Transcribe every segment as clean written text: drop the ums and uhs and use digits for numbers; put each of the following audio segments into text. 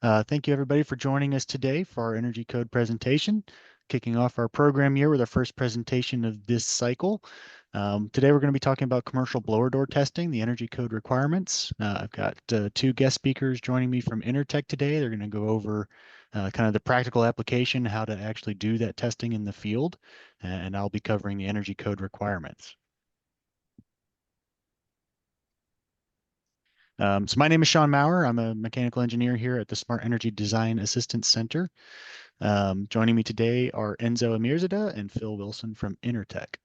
Thank you everybody for joining us today for our Energy Code presentation, kicking off our program year with our first presentation of this cycle. Today we're going to be talking about commercial blower door testing, the Energy Code requirements. I've got two guest speakers joining me from Intertech today. They're going to go over kind of the practical application, how to actually do that testing in the field, and I'll be covering the Energy Code requirements. So my name is Sean Maurer. I'm a mechanical engineer here at the Smart Energy Design Assistance Center. Joining me today are Enzo Amirzadeh and Phil Wilson from Intertech.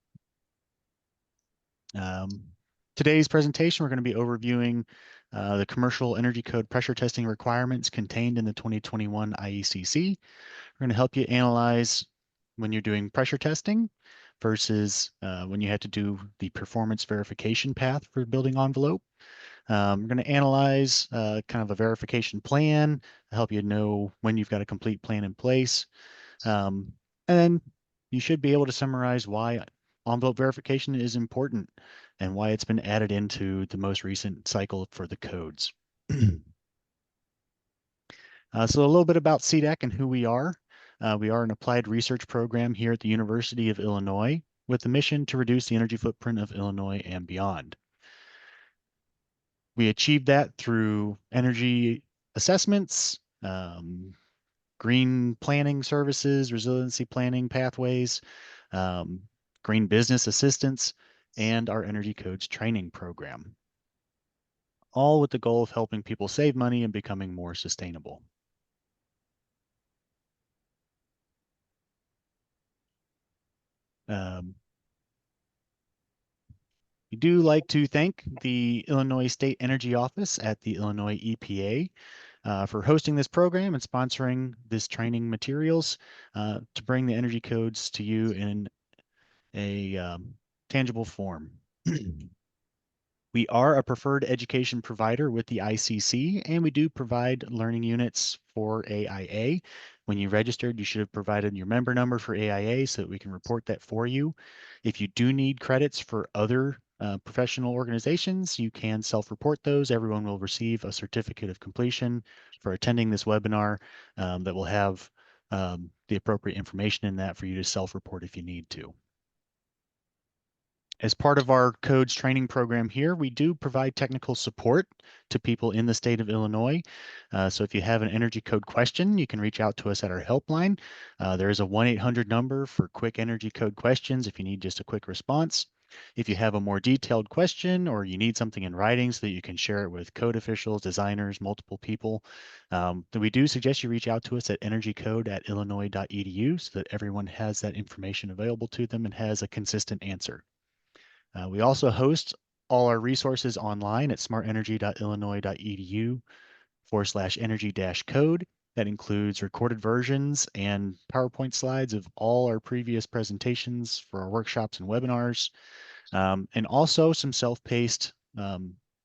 Today's presentation, we're going to be overviewing the Commercial Energy Code pressure testing requirements contained in the 2021 IECC. We're going to help you analyze when you're doing pressure testing versus when you had to do the performance verification path for building envelope. We're going to analyze kind of a verification plan, help you know when you've got a complete plan in place. And then you should be able to summarize why envelope verification is important and why it's been added into the most recent cycle for the codes. So a little bit about CDEC and who we are. We are an applied research program here at the University of Illinois with the mission to reduce the energy footprint of Illinois and beyond. We achieved that through energy assessments, green planning services, resiliency planning pathways, green business assistance, and our Energy Codes training program, all with the goal of helping people save money and becoming more sustainable. We do like to thank the Illinois State Energy Office at the Illinois EPA for hosting this program and sponsoring this training materials to bring the energy codes to you in a tangible form. We are a preferred education provider with the ICC, and we do provide learning units for AIA. When you registered, you should have provided your member number for AIA so that we can report that for you. If you do need credits for other professional organizations, you can self-report those. Everyone will receive a certificate of completion for attending this webinar that will have the appropriate information in that for you to self-report if you need to. As part of our codes training program here, we do provide technical support to people in the state of Illinois. So if you have an energy code question, you can reach out to us at our helpline. There is a 1-800 number for quick energy code questions if you need just a quick response. If you have a more detailed question or you need something in writing so that you can share it with code officials, designers, multiple people, then we do suggest you reach out to us at energycode@illinois.edu so that everyone has that information available to them and has a consistent answer. We also host all our resources online at smartenergy.illinois.edu/energy-code. That includes recorded versions and PowerPoint slides of all our previous presentations for our workshops and webinars, and also some self-paced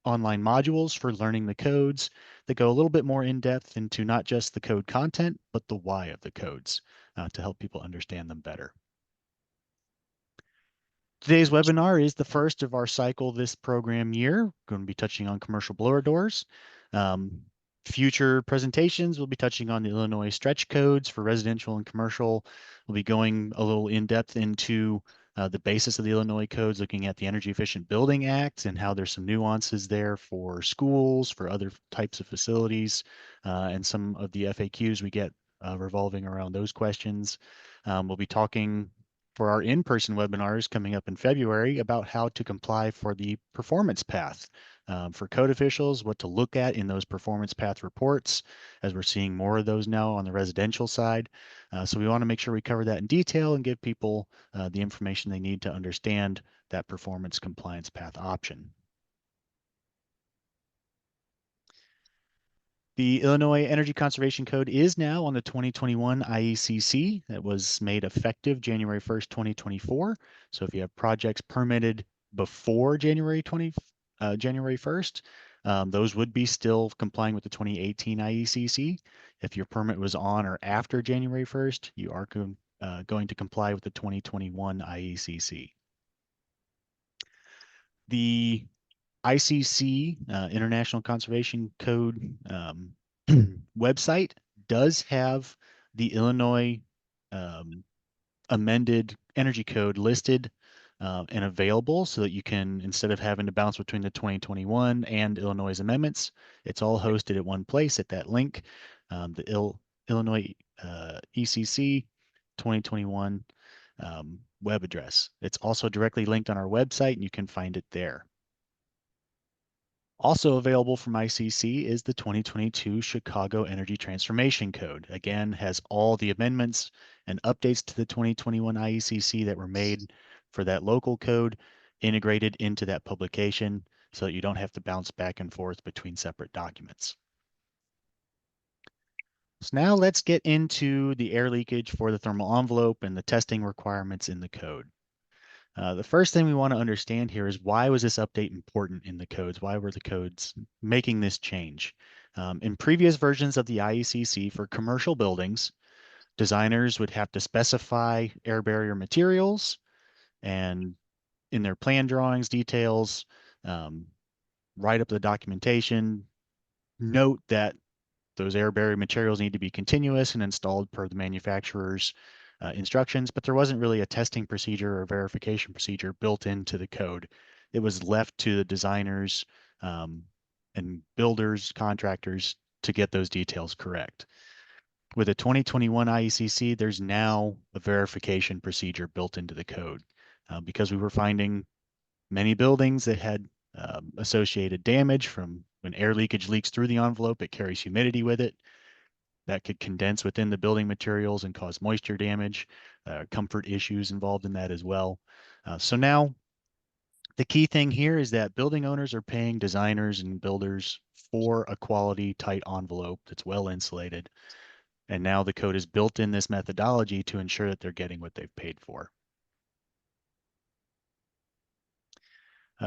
online modules for learning the codes that go a little bit more in depth into not just the code content, but the why of the codes to help people understand them better. Today's webinar is the first of our cycle this program year. We're going to be touching on commercial blower doors. Future presentations will be touching on the Illinois stretch codes for residential and commercial. We'll be going a little in depth into the basis of the Illinois codes, looking at the Energy Efficient Building Act and how there's some nuances there for schools, for other types of facilities, and some of the FAQs we get revolving around those questions. We'll be talking for our in-person webinars coming up in February about how to comply for the performance path for code officials, what to look at in those performance path reports, as we're seeing more of those now on the residential side. So we want to make sure we cover that in detail and give people the information they need to understand that performance compliance path option. The Illinois Energy Conservation Code is now on the 2021 IECC. That was made effective January 1st, 2024. So if you have projects permitted before January 1st, those would be still complying with the 2018 IECC. If your permit was on or after January 1st, you are going to comply with the 2021 IECC. The ICC, International Conservation Code website does have the Illinois um, amended energy code listed and available so that you can, instead of having to bounce between the 2021 and Illinois amendments, it's all hosted at one place at that link, the Illinois ECC 2021 web address. It's also directly linked on our website and you can find it there. Also available from ICC is the 2022 Chicago Energy Transformation Code. Again, has all the amendments and updates to the 2021 IECC that were made for that local code integrated into that publication so that you don't have to bounce back and forth between separate documents. So now let's get into the air leakage for the thermal envelope and the testing requirements in the code. The first thing we want to understand here is, why was this update important in the codes? Why were the codes making this change? In previous versions of the IECC for commercial buildings, designers would have to specify air barrier materials and in their plan drawings details, um, write up the documentation, note that those air barrier materials need to be continuous and installed per the manufacturer's instructions, but there wasn't really a testing procedure or verification procedure built into the code. It was left to the designers um, and builders, contractors to get those details correct. With the 2021 IECC, there's now a verification procedure built into the code because we were finding many buildings that had associated damage from when air leakage leaks through the envelope, it carries humidity with it. That could condense within the building materials and cause moisture damage, comfort issues involved in that as well. So now the key thing here is that building owners are paying designers and builders for a quality tight envelope that's well insulated. And now the code is built in this methodology to ensure that they're getting what they've paid for.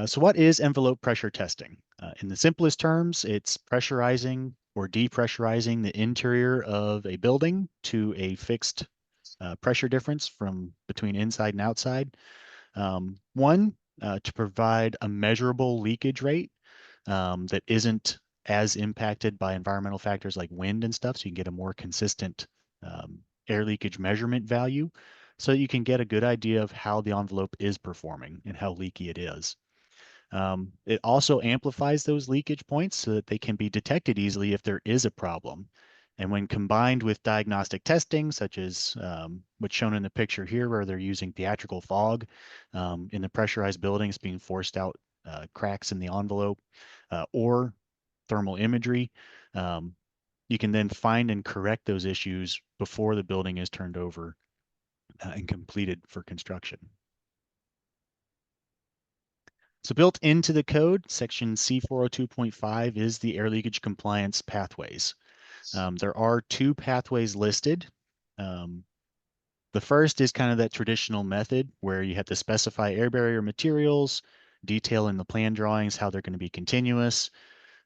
So what is envelope pressure testing? In the simplest terms, it's pressurizing or depressurizing the interior of a building to a fixed pressure difference from between inside and outside. To provide a measurable leakage rate that isn't as impacted by environmental factors like wind and stuff, so you can get a more consistent air leakage measurement value so that you can get a good idea of how the envelope is performing and how leaky it is. It also amplifies those leakage points so that they can be detected easily if there is a problem. And when combined with diagnostic testing, such as what's shown in the picture here, where they're using theatrical fog in the pressurized buildings, being forced out cracks in the envelope, or thermal imagery, um, you can then find and correct those issues before the building is turned over and completed for construction. So built into the code, section C402.5 is the air leakage compliance pathways. There are two pathways listed. Um, the first is kind of that traditional method where you have to specify air barrier materials, detail in the plan drawings how they're going to be continuous,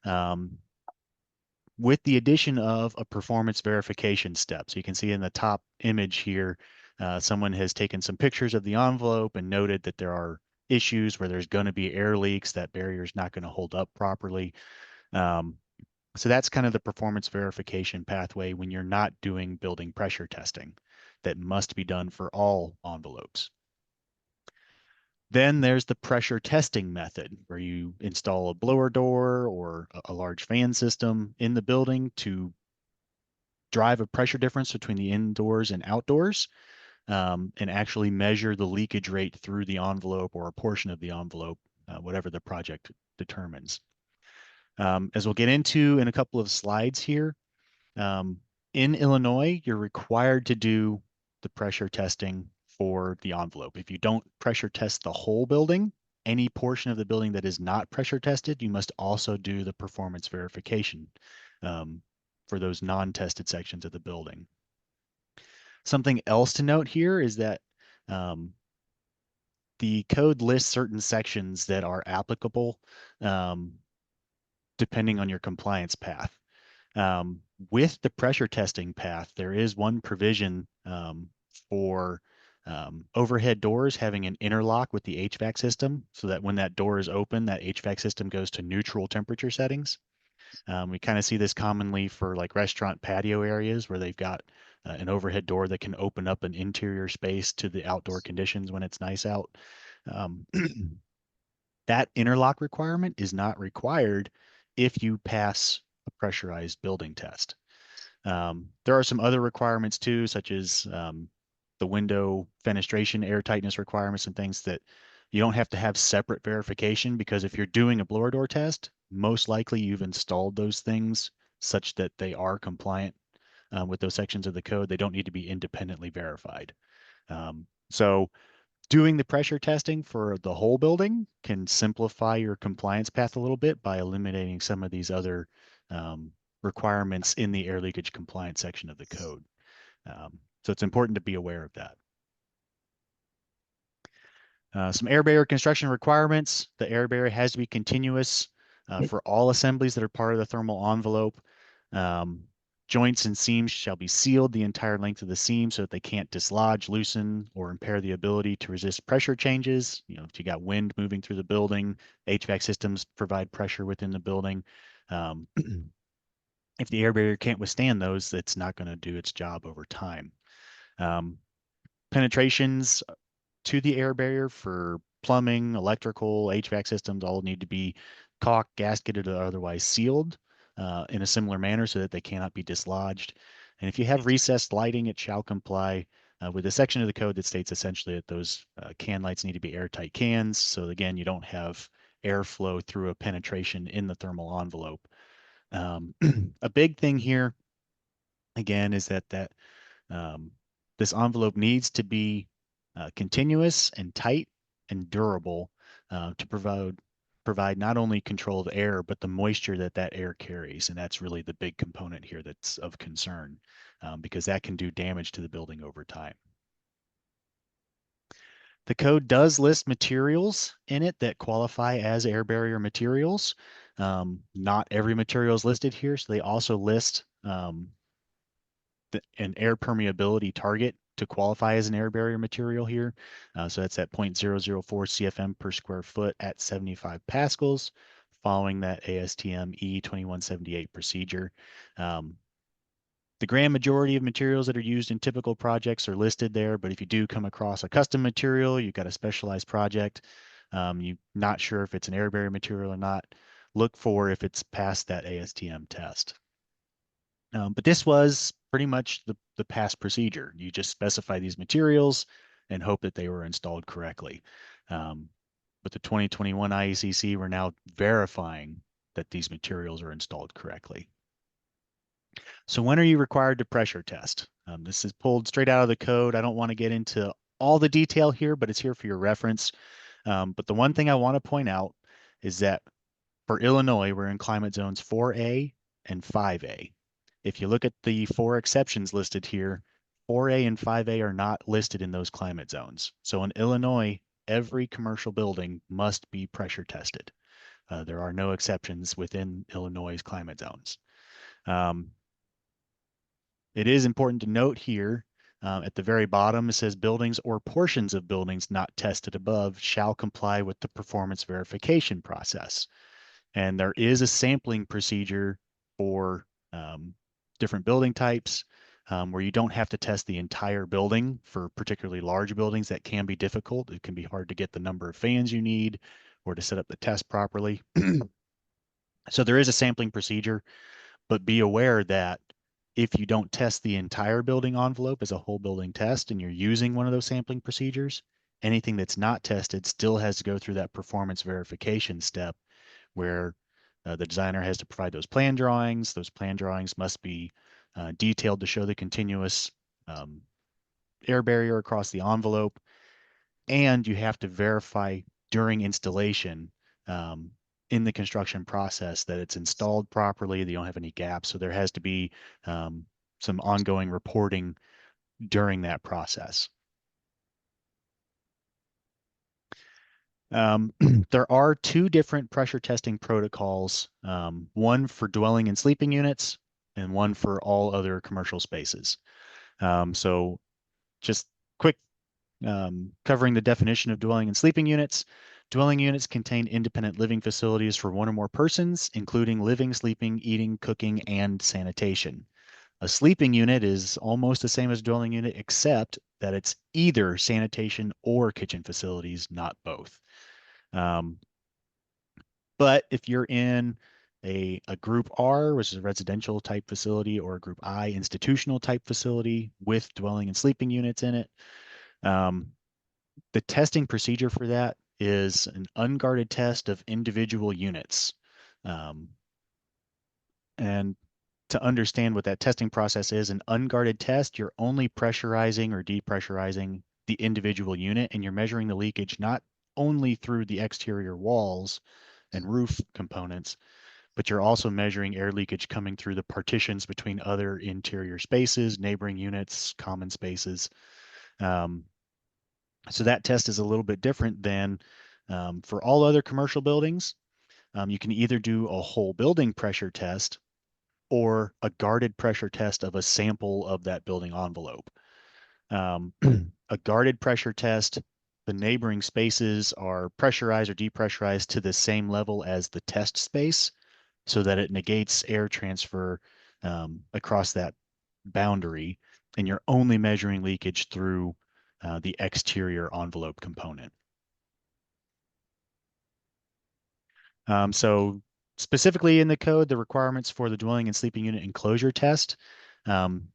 with the addition of a performance verification step. So you can see in the top image here, someone has taken some pictures of the envelope and noted that there are issues where there's going to be air leaks, that barrier is not going to hold up properly. Um, so that's kind of the performance verification pathway when you're not doing building pressure testing that must be done for all envelopes. Then there's the pressure testing method where you install a blower door or a large fan system in the building to drive a pressure difference between the indoors and outdoors, and actually measure the leakage rate through the envelope or a portion of the envelope, whatever the project determines. As we'll get into in a couple of slides here, in Illinois, you're required to do the pressure testing for the envelope. If you don't pressure test the whole building, any portion of the building that is not pressure tested, you must also do the performance verification for those non-tested sections of the building. Something else to note here is that the code lists certain sections that are applicable depending on your compliance path. With the pressure testing path, there is one provision for overhead doors having an interlock with the HVAC system so that when that door is open, that HVAC system goes to neutral temperature settings. We kind of see this commonly for like restaurant patio areas where they've got an overhead door that can open up an interior space to the outdoor conditions when it's nice out. Um, that interlock requirement is not required if you pass a pressurized building test. There are some other requirements too, such as the window fenestration, air tightness requirements, and things that you don't have to have separate verification because if you're doing a blower door test, most likely you've installed those things such that they are compliant with those sections of the code. They don't need to be independently verified. So doing the pressure testing for the whole building can simplify your compliance path a little bit by eliminating some of these other um, requirements in the air leakage compliance section of the code. So it's important to be aware of that. Some air barrier construction requirements. The air barrier has to be continuous for all assemblies that are part of the thermal envelope. Um, Joints and seams shall be sealed the entire length of the seam so that they can't dislodge, loosen, or impair the ability to resist pressure changes. You know, if you got wind moving through the building, HVAC systems provide pressure within the building. Um, if the air barrier can't withstand those, it's not going to do its job over time. Um, Penetrations to the air barrier for plumbing, electrical, HVAC systems all need to be caulked, gasketed, or otherwise sealed in a similar manner so that they cannot be dislodged. And if you have recessed lighting, it shall comply with a section of the code that states essentially that those can lights need to be airtight cans. So again, you don't have airflow through a penetration in the thermal envelope. A big thing here, again, is that um, this envelope needs to be continuous and tight and durable to provide not only control of air, but the moisture that that air carries. And that's really the big component here that's of concern because that can do damage to the building over time. The code does list materials in it that qualify as air barrier materials. Not every material is listed here, so they also list an air permeability target to qualify as an air barrier material here. So that's at 0.004 CFM per square foot at 75 pascals, following that ASTM E2178 procedure. The grand majority of materials that are used in typical projects are listed there, but if you do come across a custom material, you've got a specialized project, you're not sure if it's an air barrier material or not, look for if it's passed that ASTM test. But this was pretty much the past procedure. You just specify these materials and hope that they were installed correctly. With the 2021 IECC, we're now verifying that these materials are installed correctly. So when are you required to pressure test? This is pulled straight out of the code. I don't want to get into all the detail here, but it's here for your reference. But the one thing I want to point out is that for Illinois, we're in climate zones 4A and 5A. If you look at the 4 exceptions listed here, 4A and 5A are not listed in those climate zones. So in Illinois, every commercial building must be pressure tested. There are no exceptions within Illinois' climate zones. It is important to note here at the very bottom, it says buildings or portions of buildings not tested above shall comply with the performance verification process. And there is a sampling procedure for different building types where you don't have to test the entire building. For particularly large buildings, that can be difficult. It can be hard to get the number of fans you need or to set up the test properly. So there is a sampling procedure, but be aware that if you don't test the entire building envelope as a whole building test and you're using one of those sampling procedures, anything that's not tested still has to go through that performance verification step where the designer has to provide those plan drawings. Those plan drawings must be detailed to show the continuous air barrier across the envelope. And you have to verify during installation in the construction process that it's installed properly, that you don't have any gaps. So there has to be some ongoing reporting during that process. There are 2 different pressure testing protocols, one for dwelling and sleeping units and one for all other commercial spaces. So just quick covering the definition of dwelling and sleeping units. Dwelling units contain independent living facilities for one or more persons, including living, sleeping, eating, cooking, and sanitation. A sleeping unit is almost the same as a dwelling unit, except that it's either sanitation or kitchen facilities, not both. Um, but if you're in a group R, which is a residential type facility, or a group I, institutional type facility with dwelling and sleeping units in it, um, the testing procedure for that is an unguarded test of individual units. Um, and to understand what that testing process is, an unguarded test, you're only pressurizing or depressurizing the individual unit, and you're measuring the leakage not only through the exterior walls and roof components, but you're also measuring air leakage coming through the partitions between other interior spaces, neighboring units, common spaces. Um, so that test is a little bit different than for all other commercial buildings. You can either do a whole building pressure test or a guarded pressure test of a sample of that building envelope. A guarded pressure test, the neighboring spaces are pressurized or depressurized to the same level as the test space so that it negates air transfer across that boundary, and you're only measuring leakage through the exterior envelope component. So specifically in the code, the requirements for the dwelling and sleeping unit enclosure test, um,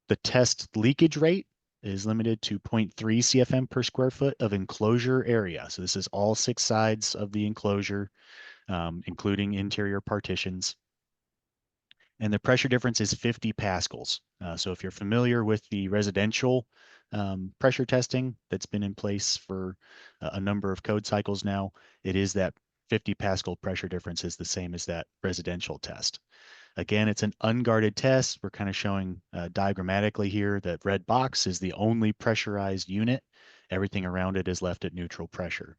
the test leakage rate is limited to 0.3 CFM per square foot of enclosure area. So this is all 6 sides of the enclosure, including interior partitions. And the pressure difference is 50 pascals. So if you're familiar with the residential pressure testing that's been in place for a number of code cycles now, it is that 50 Pascal pressure difference is the same as that residential test. Again, it's an unguarded test. We're kind of showing diagrammatically here that red box is the only pressurized unit. Everything around it is left at neutral pressure.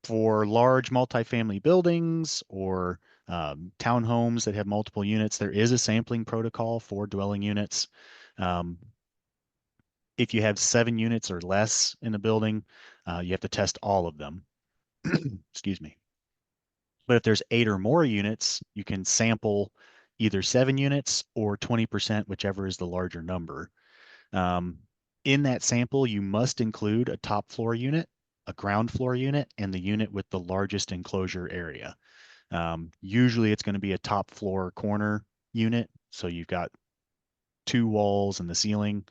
For large multifamily buildings or townhomes that have multiple units, there is a sampling protocol for dwelling units. Um, if you have 7 units or less in a building, you have to test all of them. Excuse me. But if there's 8 or more units, you can sample either 7 units or 20%, whichever is the larger number. Um, in that sample, you must include a top floor unit, a ground floor unit, and the unit with the largest enclosure area. Usually it's going to be a top floor corner unit. So you've got 2 walls and the ceiling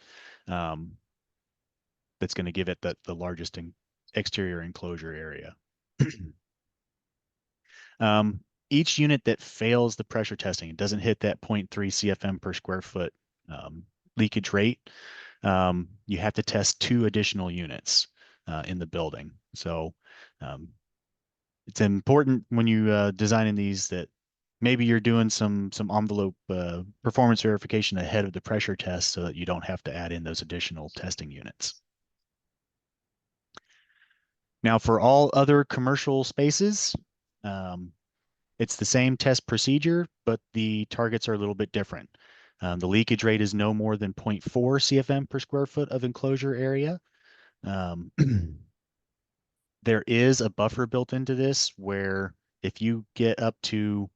um, that's going to give it the largest exterior enclosure area. Um, each unit that fails the pressure testing, it doesn't hit that 0.3 CFM per square foot leakage rate, you have to test 2 additional units in the building. So um, it's important when you designing these that maybe you're doing some envelope performance verification ahead of the pressure test so that you don't have to add in those additional testing units. Now, for all other commercial spaces, um, it's the same test procedure, but the targets are a little bit different. The leakage rate is no more than 0.4 CFM per square foot of enclosure area. Um, there is a buffer built into this where if you get up to,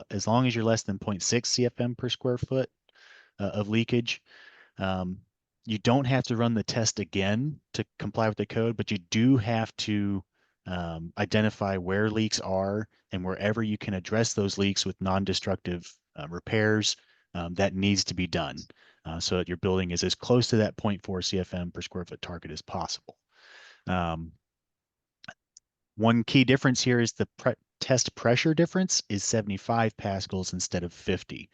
as long as you're less than 0.6 CFM per square foot of leakage, um, you don't have to run the test again to comply with the code, but you do have to identify where leaks are, and wherever you can address those leaks with non-destructive repairs, that needs to be done so that your building is as close to that 0.4 CFM per square foot target as possible. Um, One key difference here is the test pressure difference is 75 pascals instead of 50.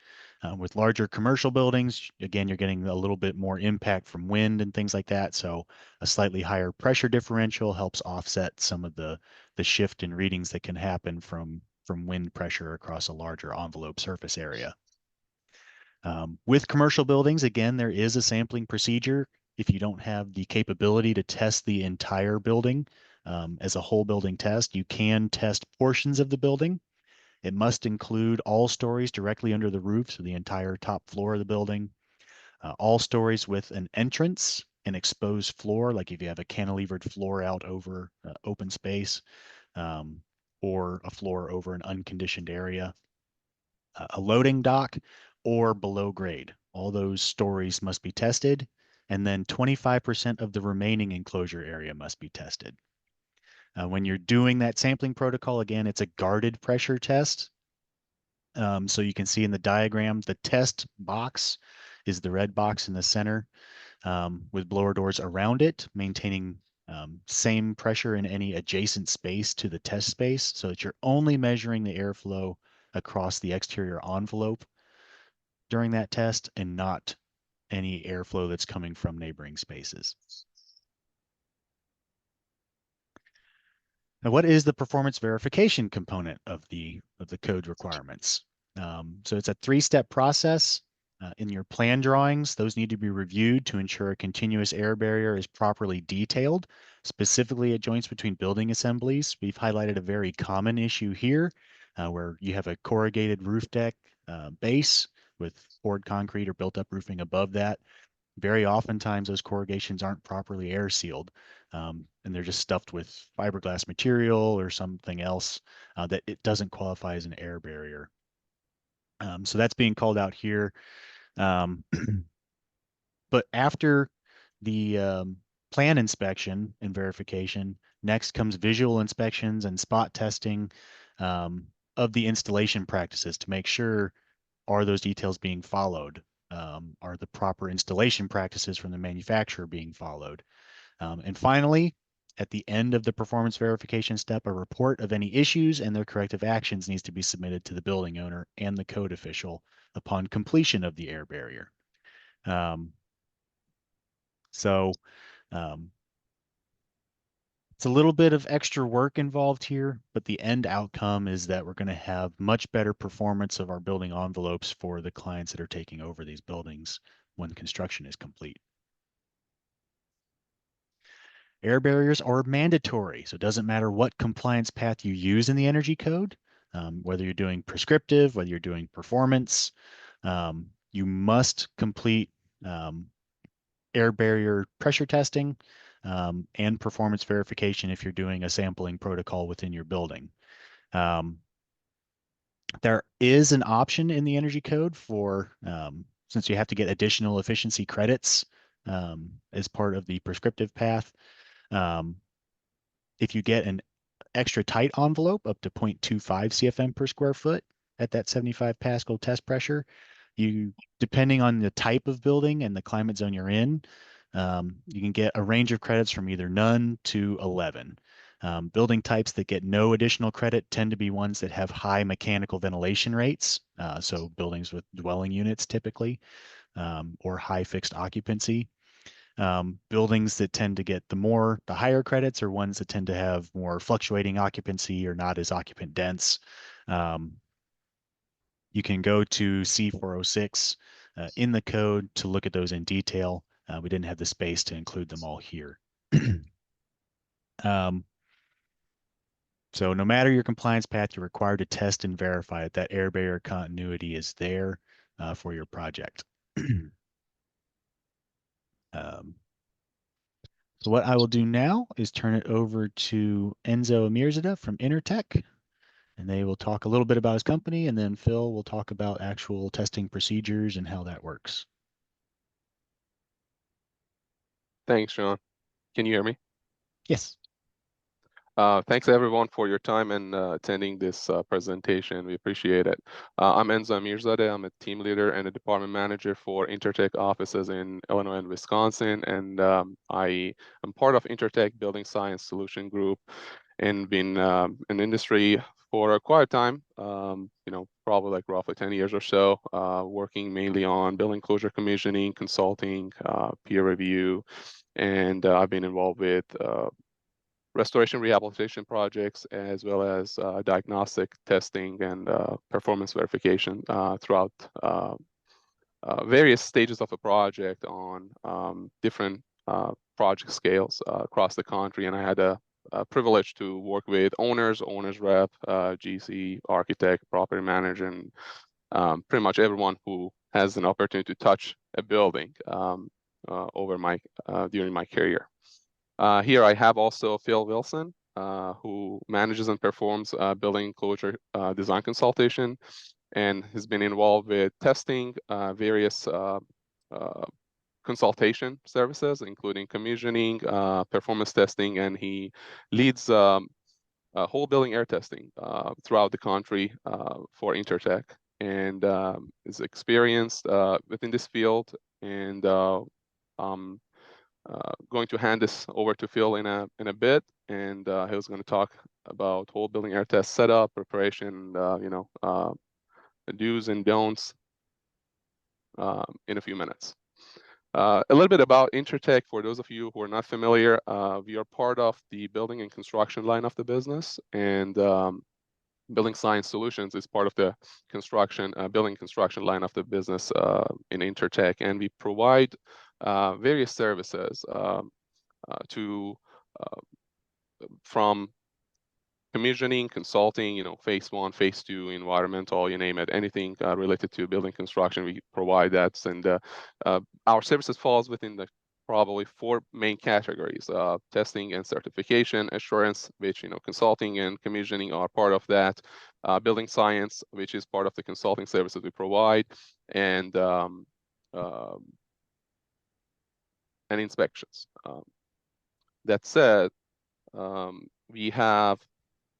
With larger commercial buildings, again, you're getting a little bit more impact from wind and things like that. So a slightly higher pressure differential helps offset some of the shift in readings that can happen from wind pressure across a larger envelope surface area. With commercial buildings, again, there is a sampling procedure. If you don't have the capability to test the entire building as a whole building test, you can test portions of the building. It must include all stories directly under the roof, so the entire top floor of the building, all stories with an entrance, an exposed floor, like if you have a cantilevered floor out over open space, or a floor over an unconditioned area, a loading dock, or below grade. All those stories must be tested, and then 25% of the remaining enclosure area must be tested. When you're doing that sampling protocol, again, it's a guarded pressure test. So you can see in the diagram, the test box is the red box in the center, with blower doors around it, maintaining same pressure in any adjacent space to the test space, so that you're only measuring the airflow across the exterior envelope during that test and not any airflow that's coming from neighboring spaces. Now, what is the performance verification component of the code requirements? So it's a three-step process. In your plan drawings, those need to be reviewed to ensure a continuous air barrier is properly detailed, specifically at joints between building assemblies. We've highlighted a very common issue here, where you have a corrugated roof deck base with poured concrete or built-up roofing above that. Very oftentimes those corrugations aren't properly air sealed, and they're just stuffed with fiberglass material or something else that it doesn't qualify as an air barrier. So that's being called out here. But after the plan inspection and verification, next comes visual inspections and spot testing of the installation practices to make sure, are those details being followed? Are the proper installation practices from the manufacturer being followed? And finally, at the end of the performance verification step, a report of any issues and their corrective actions needs to be submitted to the building owner and the code official upon completion of the air barrier. So it's a little bit of extra work involved here, but the end outcome is that we're going to have much better performance of our building envelopes for the clients that are taking over these buildings when construction is complete. Air barriers are mandatory, so it doesn't matter what compliance path you use in the energy code, whether you're doing prescriptive, whether you're doing performance, you must complete air barrier pressure testing and performance verification if you're doing a sampling protocol within your building. There is an option in the energy code for, since you have to get additional efficiency credits as part of the prescriptive path, if you get an extra tight envelope up to 0.25 CFM per square foot at that 75 Pascal test pressure, you, depending on the type of building and the climate zone you're in, you can get a range of credits from either none to 11. Building types that get no additional credit tend to be ones that have high mechanical ventilation rates, so buildings with dwelling units typically, or high fixed occupancy. Buildings that tend to get the higher credits are ones that tend to have more fluctuating occupancy or not as occupant dense. You can go to C406 in the code to look at those in detail. We didn't have the space to include them all here. So no matter your compliance path, you're required to test and verify that air barrier continuity is there for your project. So what I will do now is turn it over to Enzo Amirzadeh from Intertech, and they will talk a little bit about his company, and then Phil will talk about actual testing procedures and how that works. Thanks, Sean. Can you hear me? Yes. Thanks everyone for your time and attending this presentation. We appreciate it. I'm Enzo Amirzadeh. I'm a team leader and a department manager for Intertech offices in Illinois and Wisconsin. And I am part of Intertech Building Science Solution Group and been in industry for quite a time, probably like roughly 10 years or so, working mainly on building closure commissioning, consulting, peer review, and I've been involved with restoration rehabilitation projects, as well as diagnostic testing and performance verification throughout various stages of a project on different project scales across the country. And I had a privilege to work with owners rep, GC, architect, property manager, and pretty much everyone who has an opportunity to touch a building. during my career. Here I have also Phil Wilson, who manages and performs building enclosure design consultation, and has been involved with testing various consultation services, including commissioning, performance testing, and he leads whole building air testing throughout the country for Intertek, and is experienced within this field. And I'm going to hand this over to Phil in a bit, and he was going to talk about whole building air test setup, preparation, the do's and don'ts in a few minutes. A little bit about Intertek, for those of you who are not familiar, we are part of the building and construction line of the business, and Building Science Solutions is part of the building construction line of the business in Intertek, and we provide various services from commissioning, consulting, phase 1, phase 2, environmental, you name it, anything related to building construction, we provide that. And our services falls within the probably 4 main categories: testing and certification, assurance, which consulting and commissioning are part of that, building science, which is part of the consulting services we provide, and inspections. That said, we have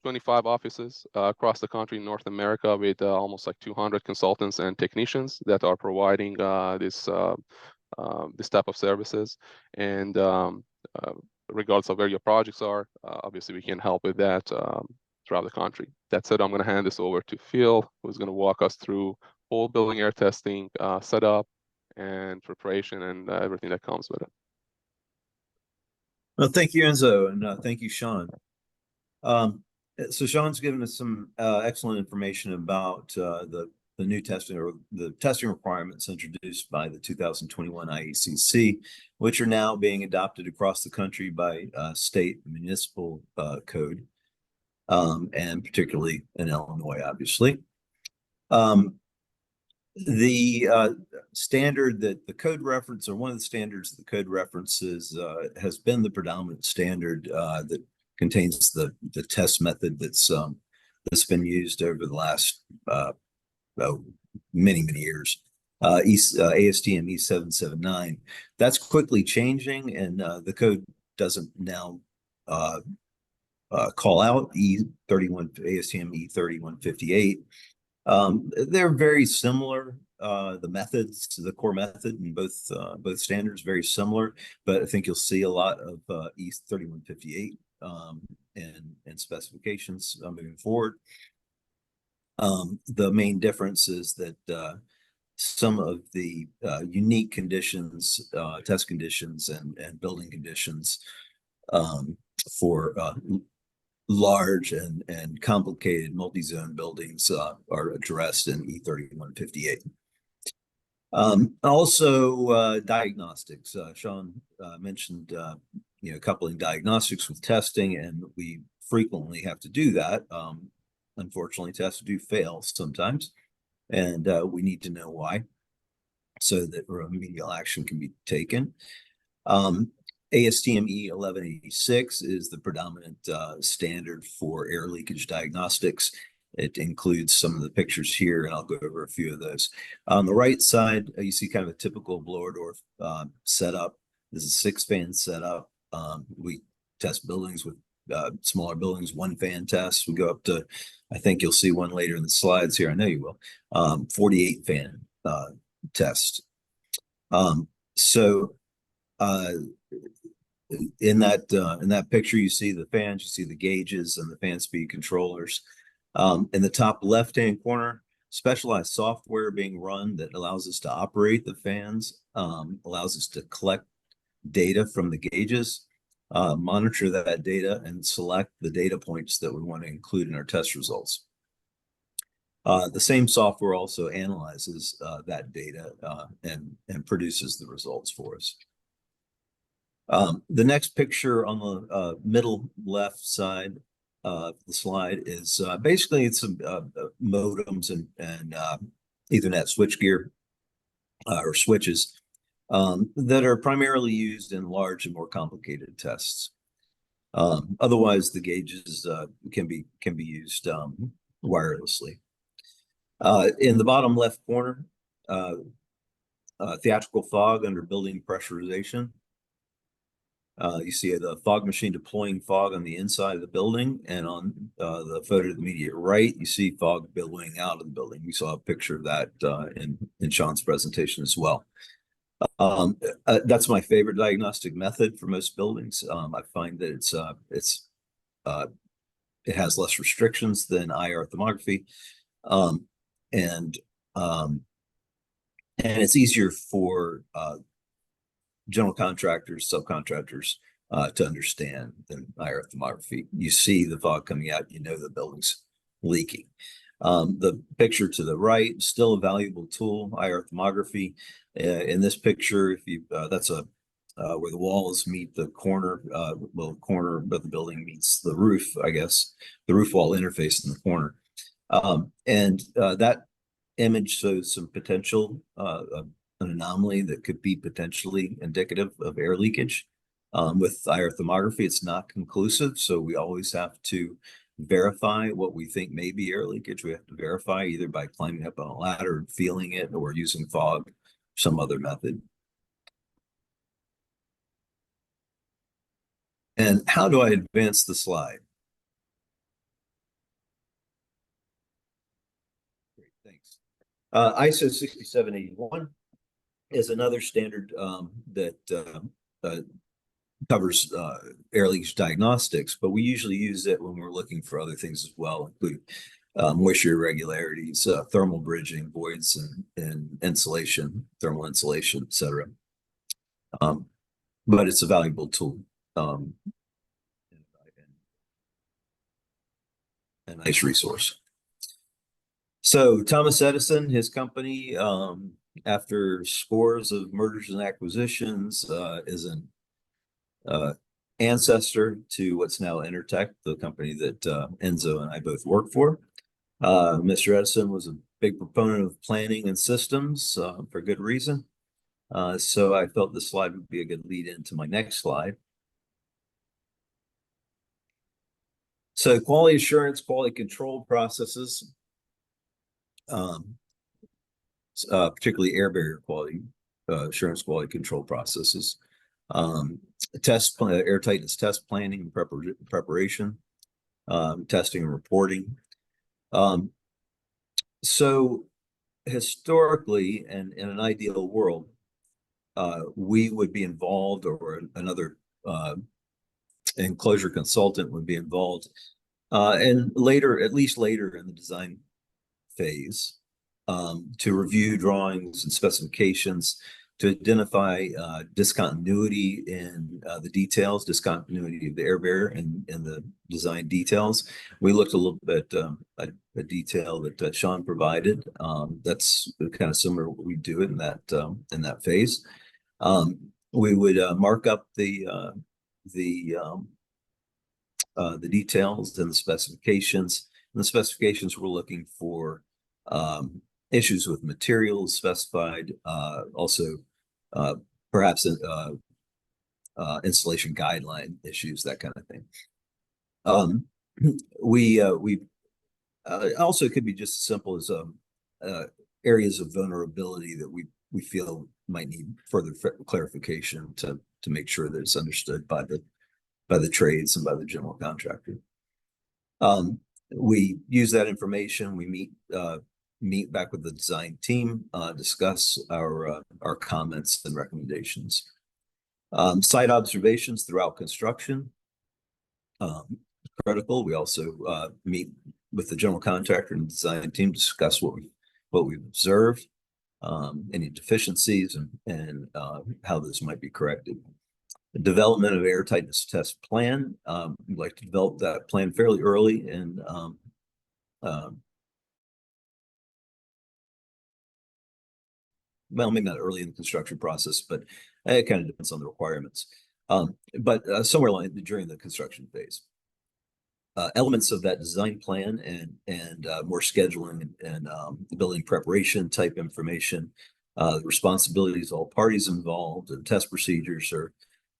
25 offices across the country in North America, with almost like 200 consultants and technicians that are providing this type of services. And regardless of where your projects are, obviously we can help with that throughout the country. That said, I'm going to hand this over to Phil, who's going to walk us through whole building air testing setup and preparation and everything that comes with it. Well, thank you, Enzo, and thank you, Sean. So Sean's given us some excellent information about the new testing, or the testing requirements introduced by the 2021 IECC, which are now being adopted across the country by state and municipal code, and particularly in Illinois, obviously. The standard that the code reference, or one of the standards the code references, has been the predominant standard that contains the test method that's been used over the last many years. ASTM E779. That's quickly changing, and the code doesn't now call out ASTM E3158. They're very similar. The methods, the core method in both standards, very similar, but I think you'll see a lot of E3158 and specifications moving forward. The main difference is that some of the unique conditions, test conditions and building conditions for large and complicated multi-zone buildings are addressed in E3158. Also, diagnostics. Sean mentioned coupling diagnostics with testing, and we frequently have to do that. Unfortunately, tests do fail sometimes, and we need to know why, so that remedial action can be taken. ASTM E1186 is the predominant standard for air leakage diagnostics. It includes some of the pictures here, and I'll go over a few of those. On the right side, you see kind of a typical blower door setup. This is a 6-fan setup. We test buildings with smaller buildings, 1-fan tests. We go up to, I think you'll see one later in the slides here, I know you will, 48-fan test. In that picture, you see the fans, you see the gauges and the fan speed controllers. In the top left-hand corner, specialized software being run that allows us to operate the fans, allows us to collect data from the gauges, monitor that data, and select the data points that we want to include in our test results. The same software also analyzes that data and produces the results for us. The next picture on the middle left side of the slide is basically it's some modems and Ethernet switchgear or switches that are primarily used in large and more complicated tests. Otherwise, the gauges can be used wirelessly. In the bottom left corner, theatrical fog under building pressurization. You see the fog machine deploying fog on the inside of the building, and on the photo to the immediate right, you see fog billowing out of the building. We saw a picture of that in Sean's presentation as well. That's my favorite diagnostic method for most buildings. I find that it has less restrictions than IR thermography, and it's easier for general contractors, subcontractors to understand than IR thermography. You see the fog coming out, you know the building's leaking. The picture to the right, still a valuable tool, IR thermography. In this picture, if you that's a where the walls meet the corner, well, corner of the building meets the roof, I guess, the roof wall interface in the corner. That image shows some potential an anomaly that could be potentially indicative of air leakage. With IR thermography, it's not conclusive, so we always have to verify what we think may be air leakage. We have to verify either by climbing up on a ladder and feeling it, or using fog, some other method. And how do I advance the slide? Great, thanks. ISO 6781 is another standard that covers air leakage diagnostics, but we usually use it when we're looking for other things as well, including moisture irregularities, thermal bridging, voids, and insulation, thermal insulation, etc. But it's a valuable tool. A nice resource. So Thomas Edison, his company, after scores of mergers and acquisitions, is an ancestor to what's now Intertek, the company that Enzo and I both work for. Mr. Edison was a big proponent of planning and systems for good reason. So I felt this slide would be a good lead into my next slide. So quality assurance, quality control processes, particularly air barrier quality assurance, quality control processes, airtightness test planning and preparation, testing and reporting. So historically, and in an ideal world, we would be involved, or another enclosure consultant would be involved, and later, at least later in the design phase, to review drawings and specifications, to identify discontinuity in the details, discontinuity of the air barrier and the design details. We looked a little bit at a detail that Sean provided. That's kind of similar to what we do in that phase. We would mark up the details and the specifications. In the specifications, we're looking for issues with materials specified, also perhaps installation guideline issues, that kind of thing. We also, it could be just as simple as areas of vulnerability that we feel might need further clarification to make sure that it's understood by the trades and by the general contractor. We use that information. We meet back with the design team, discuss our comments and recommendations. Site observations throughout construction, critical. We also meet with the general contractor and design team to discuss what we've observed, any deficiencies, and how this might be corrected. The development of airtightness test plan. We'd like to develop that plan fairly early in well, maybe not early in the construction process, but it kind of depends on the requirements. But somewhere during the construction phase. Elements of that design plan and more scheduling and building preparation type information The responsibilities of all parties involved and test procedures are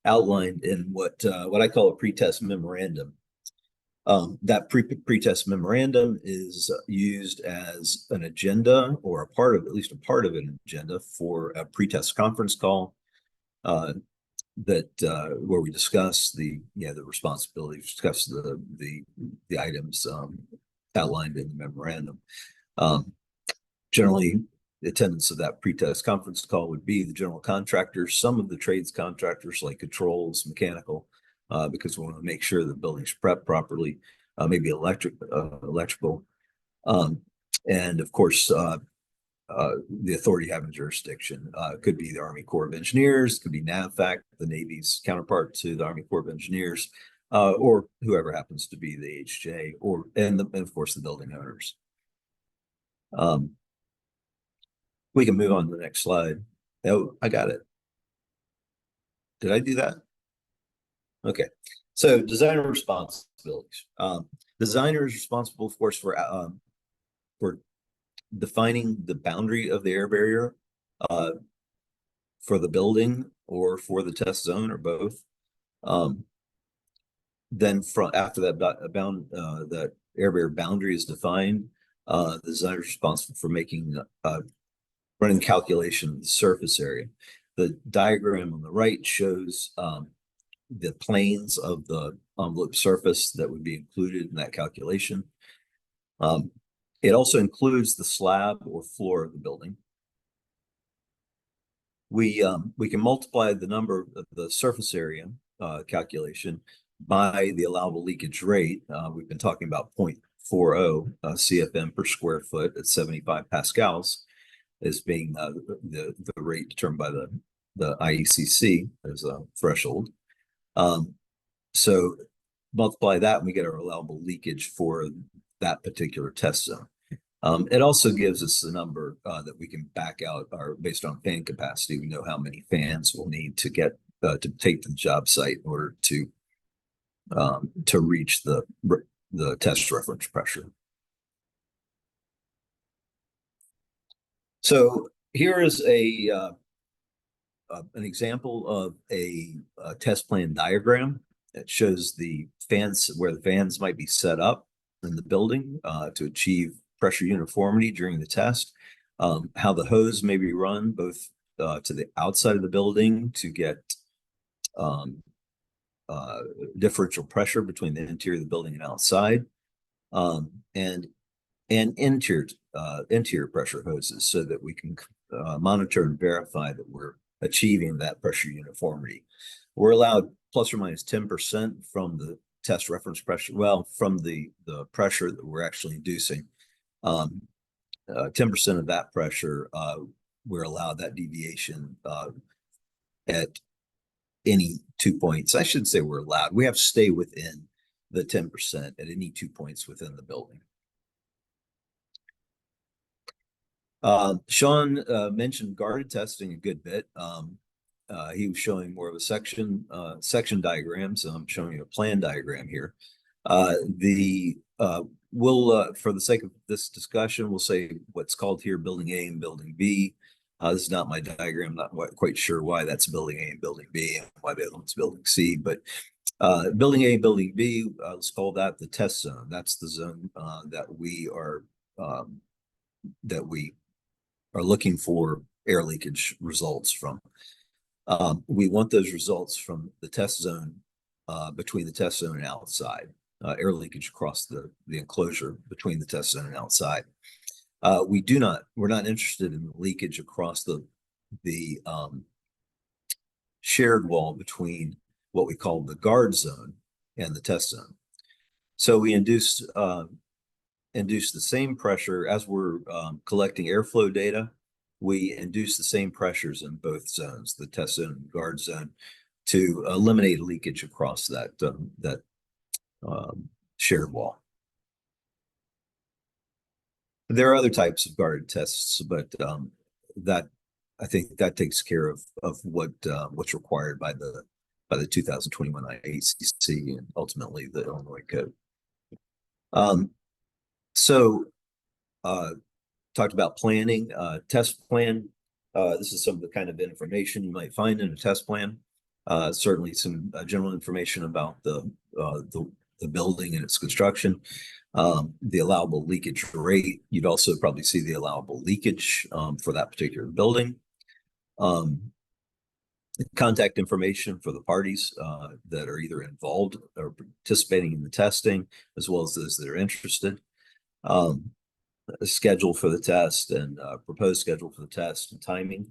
outlined in what I call a pre-test memorandum. That pre-test memorandum is used as an agenda or at least a part of an agenda for a pre-test conference call where we discuss the responsibilities, discuss the items outlined in the memorandum. Generally, the attendance of that pre-test conference call would be the general contractors, some of the trades contractors like controls, mechanical, because we want to make sure the building's prepped properly, maybe electrical, and of course, the authority having jurisdiction. Could be the Army Corps of Engineers, could be NAVFAC, the Navy's counterpart to the Army Corps of Engineers, or whoever happens to be the HJ, and of course the building owners. We can move on to the next slide. Oh, I got it. Did I do that? Okay. So designer responsibilities. Designer is responsible, of course, for defining the boundary of the air barrier for the building or for the test zone or both. Then after that air barrier boundary is defined, the designer is responsible for making running calculation of the surface area. The diagram on the right shows the planes of the envelope surface that would be included in that calculation. It also includes the slab or floor of the building. We can multiply the number of the surface area calculation by the allowable leakage rate. We've been talking about 0.40 CFM per square foot at 75 pascals as being the rate determined by the IECC as a threshold. So multiply that and we get our allowable leakage for that particular test zone. It also gives us the number that we can back out based on fan capacity. We know how many fans we'll need to get to take to the job site in order to reach the test reference pressure. So here is an example of a test plan diagram that shows the fans, where the fans might be set up in the building to achieve pressure uniformity during the test, how the hose may be run both to the outside of the building to get differential pressure between the interior of the building and outside, and interior pressure hoses so that we can monitor and verify that we're achieving that pressure uniformity. We're allowed plus or minus 10% from the test reference pressure, from the pressure that we're actually inducing. 10% of that pressure, we're allowed that deviation at any 2 points. I shouldn't say we're allowed. We have to stay within the 10% at any 2 points within the building. Sean mentioned guarded testing a good bit. He was showing more of a section diagram, so I'm showing you a plan diagram here. We'll for the sake of this discussion, we'll say what's called here building A and building B. This is not my diagram. I'm not quite sure why that's building A and building B and why the other one's building C, but building A and building B, let's call that the test zone. That's the zone that we are looking for air leakage results from. We want those results from the test zone, between the test zone and outside, air leakage across the enclosure between the test zone and outside. We're not interested in leakage across the shared wall between what we call the guard zone and the test zone. So we induce the same pressure as we're collecting airflow data. We induce the same pressures in both zones, the test zone and guard zone, to eliminate leakage across that shared wall. There are other types of guarded tests, but I think that takes care of what's required by the 2021 IECC and ultimately the Illinois Code. So talked about planning, test plan This is some of the kind of information you might find in a test plan. Certainly some general information about the building and its construction, the allowable leakage rate. You'd also probably see the allowable leakage for that particular building. Contact information for the parties that are either involved or participating in the testing, as well as those that are interested. A schedule for the test and proposed schedule for the test and timing.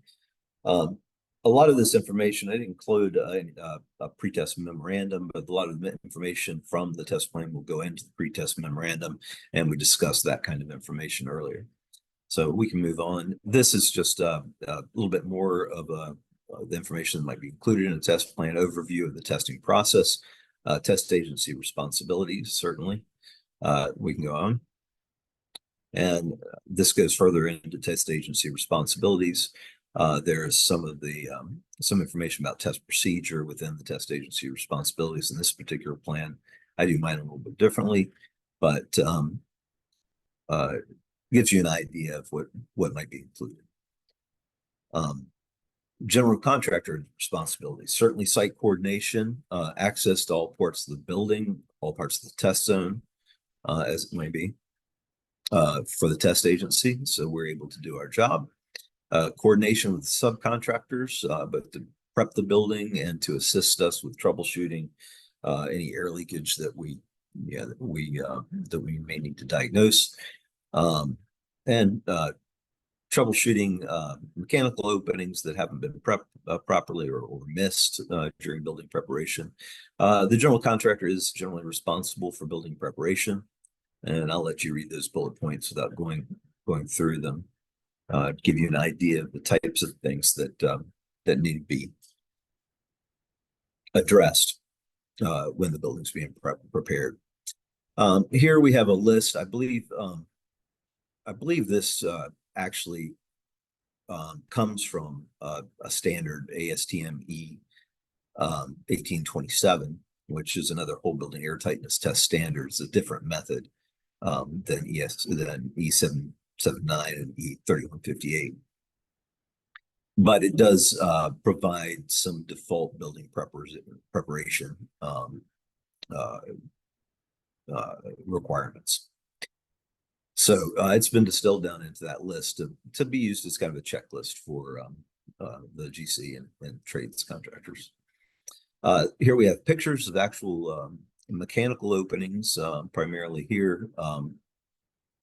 A lot of this information, I didn't include a pretest memorandum, but a lot of the information from the test plan will go into the pretest memorandum, and we discussed that kind of information earlier. So we can move on. This is just a little bit more of the information that might be included in a test plan, overview of the testing process, test agency responsibilities, certainly. We can go on. And this goes further into test agency responsibilities. There is some information about test procedure within the test agency responsibilities in this particular plan. I do mine a little bit differently, but gives you an idea of what might be included. General contractor responsibilities, certainly site coordination, access to all parts of the building, all parts of the test zone, as it may be, for the test agency. So we're able to do our job. Coordination with subcontractors, but to prep the building and to assist us with troubleshooting any air leakage that we may need to diagnose, and troubleshooting mechanical openings that haven't been prepped properly or missed during building preparation. The general contractor is generally responsible for building preparation, and I'll let you read those bullet points without going through them. Give you an idea of the types of things that need to be addressed when the building's being prepared. Here we have a list. I believe this actually comes from a standard ASTM E 1827, which is another whole building air tightness test standard. It's a different method than E779 and E3158. But it does provide some default building preparation requirements. So it's been distilled down into that list to be used as kind of a checklist for the GC and trades contractors. Here we have pictures of actual mechanical openings, primarily here,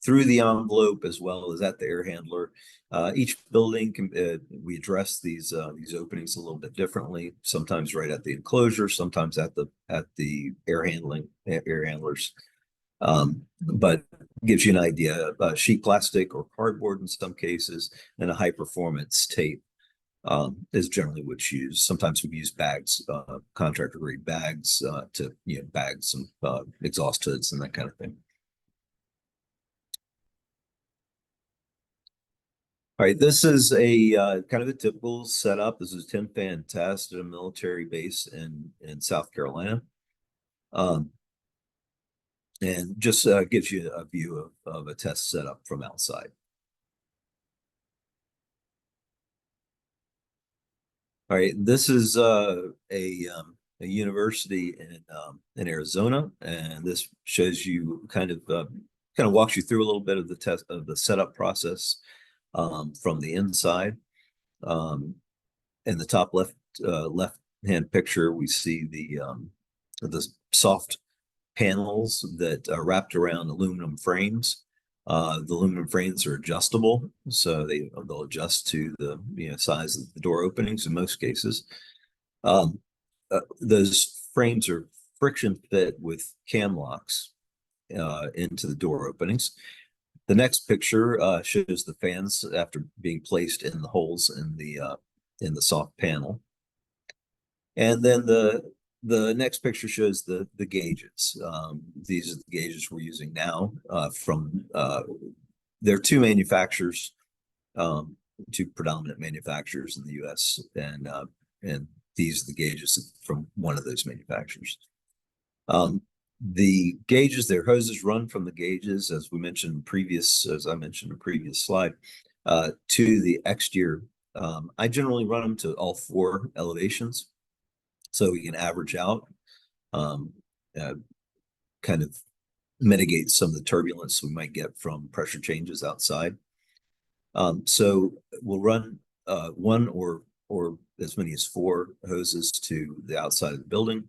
through the envelope as well as at the air handler. Each building we address these openings a little bit differently. Sometimes right at the enclosure, sometimes at the air handlers. But gives you an idea. Sheet plastic or cardboard in some cases, and a high performance tape is generally what's used. Sometimes we use bags, contractor grade bags to bag some exhaust hoods and that kind of thing. All right, this is a kind of a typical setup. This is a 10-fan test at a military base in South Carolina. And just gives you a view of a test setup from outside. All right, this is a university in Arizona, and this shows you kind of walks you through a little bit of the setup process from the inside. In the top left-hand picture, we see the soft panels that are wrapped around aluminum frames. The aluminum frames are adjustable, so they'll adjust to the size of the door openings in most cases. Those frames are friction fit with cam locks into the door openings. The next picture shows the fans after being placed in the holes in the soft panel, and then the next picture shows the gauges. These are the gauges we're using now there are two manufacturers, two predominant manufacturers in the U.S., and these are the gauges from one of those manufacturers. The gauges, their hoses run from the gauges, as I mentioned in a previous slide, to the exterior I generally run them to all 4 elevations, so we can average out, um, kind of mitigate some of the turbulence we might get from pressure changes outside. So we'll run 1 or as many as 4 hoses to the outside of the building,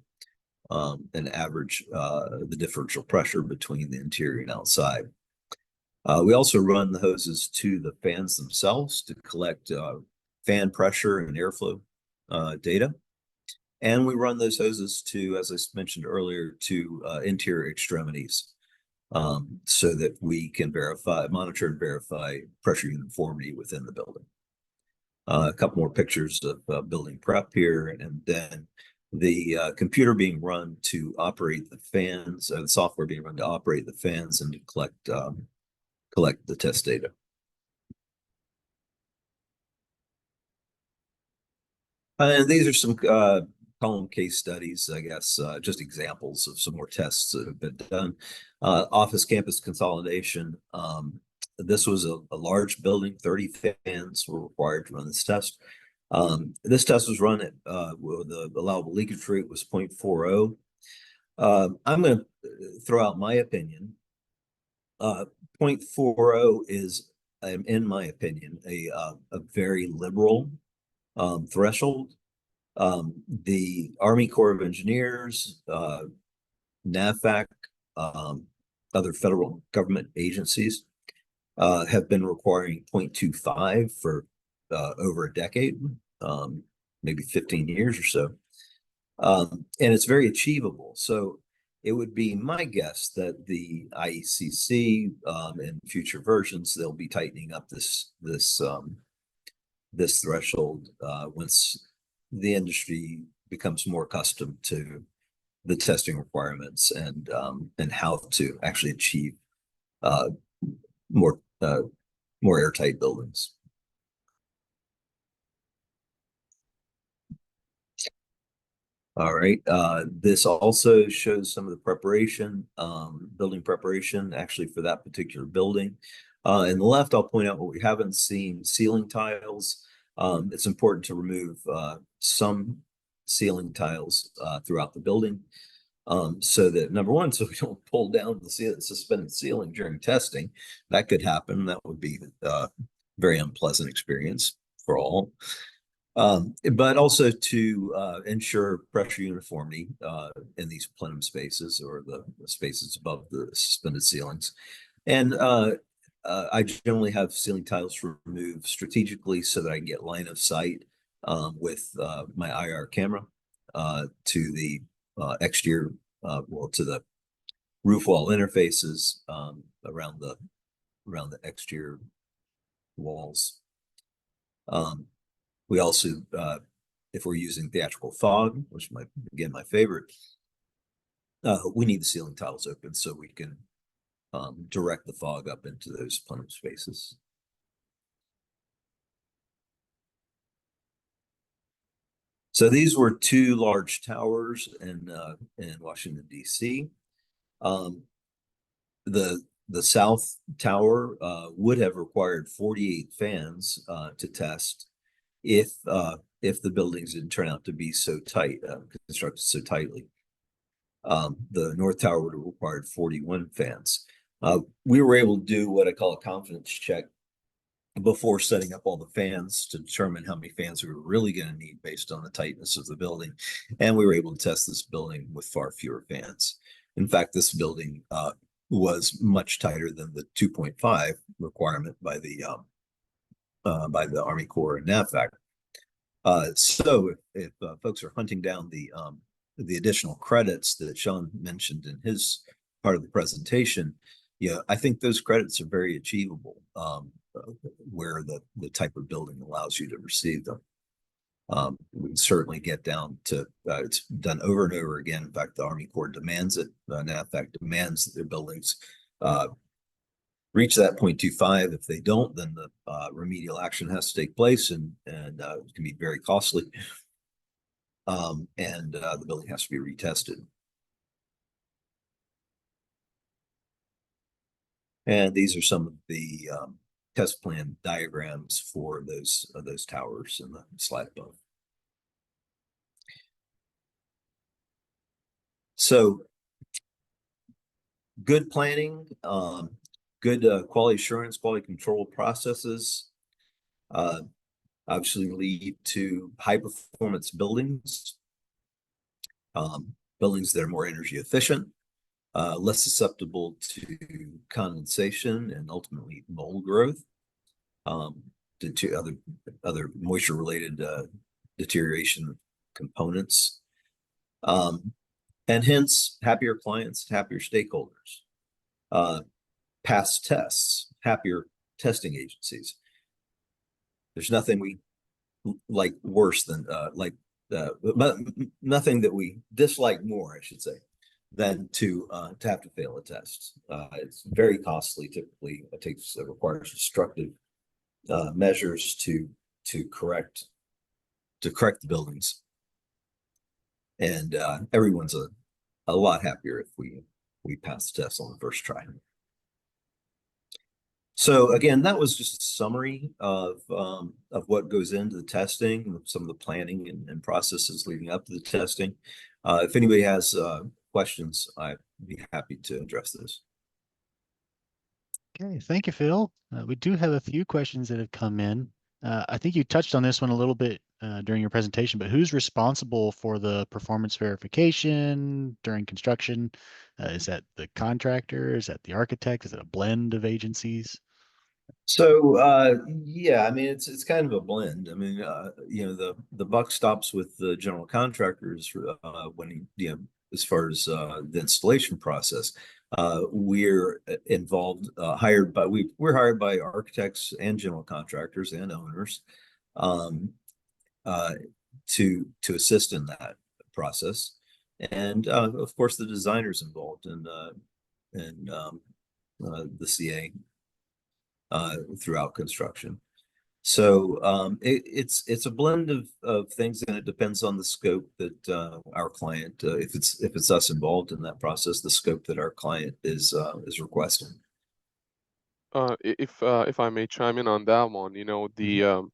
and average the differential pressure between the interior and outside. We also run the hoses to the fans themselves to collect fan pressure and airflow data. And we run those hoses to, as I mentioned earlier, to interior extremities, so that we can monitor and verify pressure uniformity within the building. A couple more pictures of building prep here, and then the computer being run to operate the fans, the software being run to operate the fans and to collect the test data. And these are some column case studies, I guess, just examples of some more tests that have been done. Office campus consolidation. This was a large building, 30 fans were required to run this test. This test was run at where the allowable leakage rate was 0.40. I'm going to throw out my opinion. 0.40 is, in my opinion, a very liberal threshold. The Army Corps of Engineers, NAVFAC, other federal government agencies have been requiring 0.25 for over a decade, maybe 15 years or so. And it's very achievable. So it would be my guess that the IECC in future versions, they'll be tightening up this threshold once the industry becomes more accustomed to the testing requirements and how to actually achieve more airtight buildings. All right. This also shows some of the preparation, building preparation, actually for that particular building. In the left, I'll point out what we haven't seen: ceiling tiles. It's important to remove some ceiling tiles throughout the building, so that, number one, so we don't pull down the suspended ceiling during testing. That could happen. That would be a very unpleasant experience for all. But also to ensure pressure uniformity in these plenum spaces, or the spaces above the suspended ceilings. And I generally have ceiling tiles removed strategically so that I can get line of sight with my IR camera to the exterior, to the roof wall interfaces around the exterior walls. We also, if we're using theatrical fog, which is again my favorite, we need the ceiling tiles open so we can direct the fog up into those plenum spaces. So these were 2 large towers in Washington, D.C. The South Tower would have required 48 fans to test if the buildings didn't turn out to be so tight, constructed so tightly. The North Tower would have required 41 fans. We were able to do what I call a confidence check before setting up all the fans to determine how many fans we were really going to need based on the tightness of the building. And we were able to test this building with far fewer fans. In fact, this building was much tighter than the 2.5 requirement by the Army Corps and NAVFAC. So if folks are hunting down the additional credits that Sean mentioned in his part of the presentation, yeah, I think those credits are very achievable where the type of building allows you to receive them. We can certainly get down to, it's done over and over again. In fact, the Army Corps demands it. NAVFAC demands that their buildings reach that 0.25. If they don't, then the remedial action has to take place, and it can be very costly. And the building has to be retested. And these are some of the test plan diagrams for those towers in the slide above. So good planning, good quality assurance, quality control processes obviously lead to high performance buildings, buildings that are more energy efficient, less susceptible to condensation and ultimately mold growth, to other moisture related deterioration components, and hence happier clients, happier stakeholders, past tests, happier testing agencies. There's nothing we like worse than but nothing that we dislike more, I should say, than to have to fail a test. It's very costly. Typically, it requires destructive measures to correct the buildings, and everyone's a lot happier if we pass the test on the first try. So again, that was just a summary of what goes into the testing, some of the planning and processes leading up to the testing. If anybody has questions, I'd be happy to address those. Okay, thank you, Phil. We do have a few questions that have come in. I think you touched on this one a little bit during your presentation, but who's responsible for the performance verification during construction? Is that the contractor? Is that the architect? Is it a blend of agencies? So yeah, I mean it's kind of a blend. I mean you know the buck stops with the general contractors when as far as the installation process. We're involved we're hired by architects and general contractors and owners to assist in that process, and of course the designers involved in the CA throughout construction. So it's a blend of things, and it depends on the scope that our client, if it's us involved in that process, the scope that our client is requesting. If I may chime in on that one, the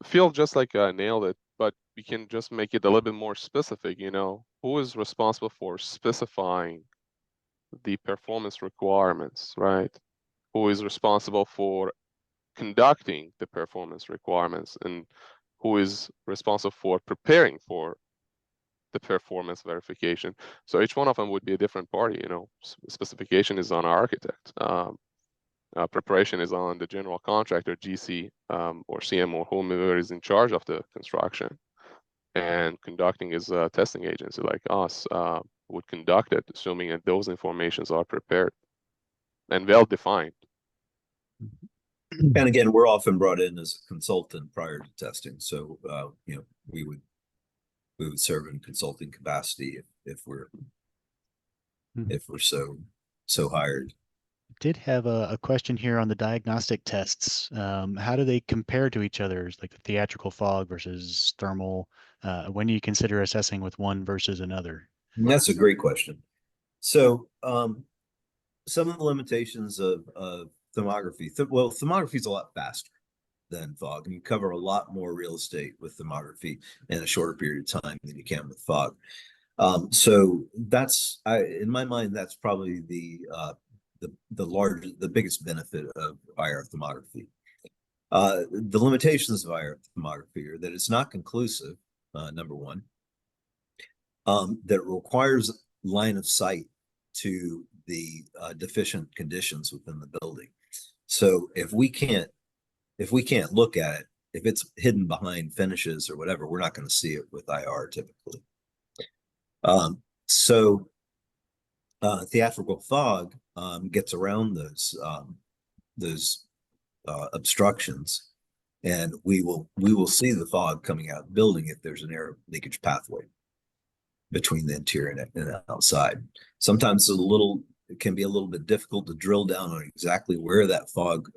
Phil just like nailed it, but we can just make it a little bit more specific. Who is responsible for specifying the performance requirements, right? Who is responsible for conducting the performance requirements, and who is responsible for preparing for the performance verification? So each one of them would be a different party. Specification is on our architect. Preparation is on the general contractor, GC, or CM, or whomever is in charge of the construction. And conducting is a testing agency like us would conduct it, assuming that those informations are prepared and well defined. And again, we're often brought in as a consultant prior to testing, so we would serve in consulting capacity if we're so hired. Did have a question here on the diagnostic tests. How do they compare to each other, like the theatrical fog versus thermal? When do you consider assessing with one versus another? That's a great question. So some of the limitations of thermography, thermography is a lot faster than fog, and you cover a lot more real estate with thermography in a shorter period of time than you can with fog. So that's, in my mind, that's probably the biggest benefit of IR thermography. The limitations of IR thermography are that it's not conclusive, number one, that it requires line of sight to the deficient conditions within the building. So if we can't look at it, if it's hidden behind finishes or whatever, we're not going to see it with IR typically. So theatrical fog gets around those obstructions, and we will see the fog coming out of the building if there's an air leakage pathway between the interior and outside. Sometimes it can be a little bit difficult to drill down on exactly where that fog,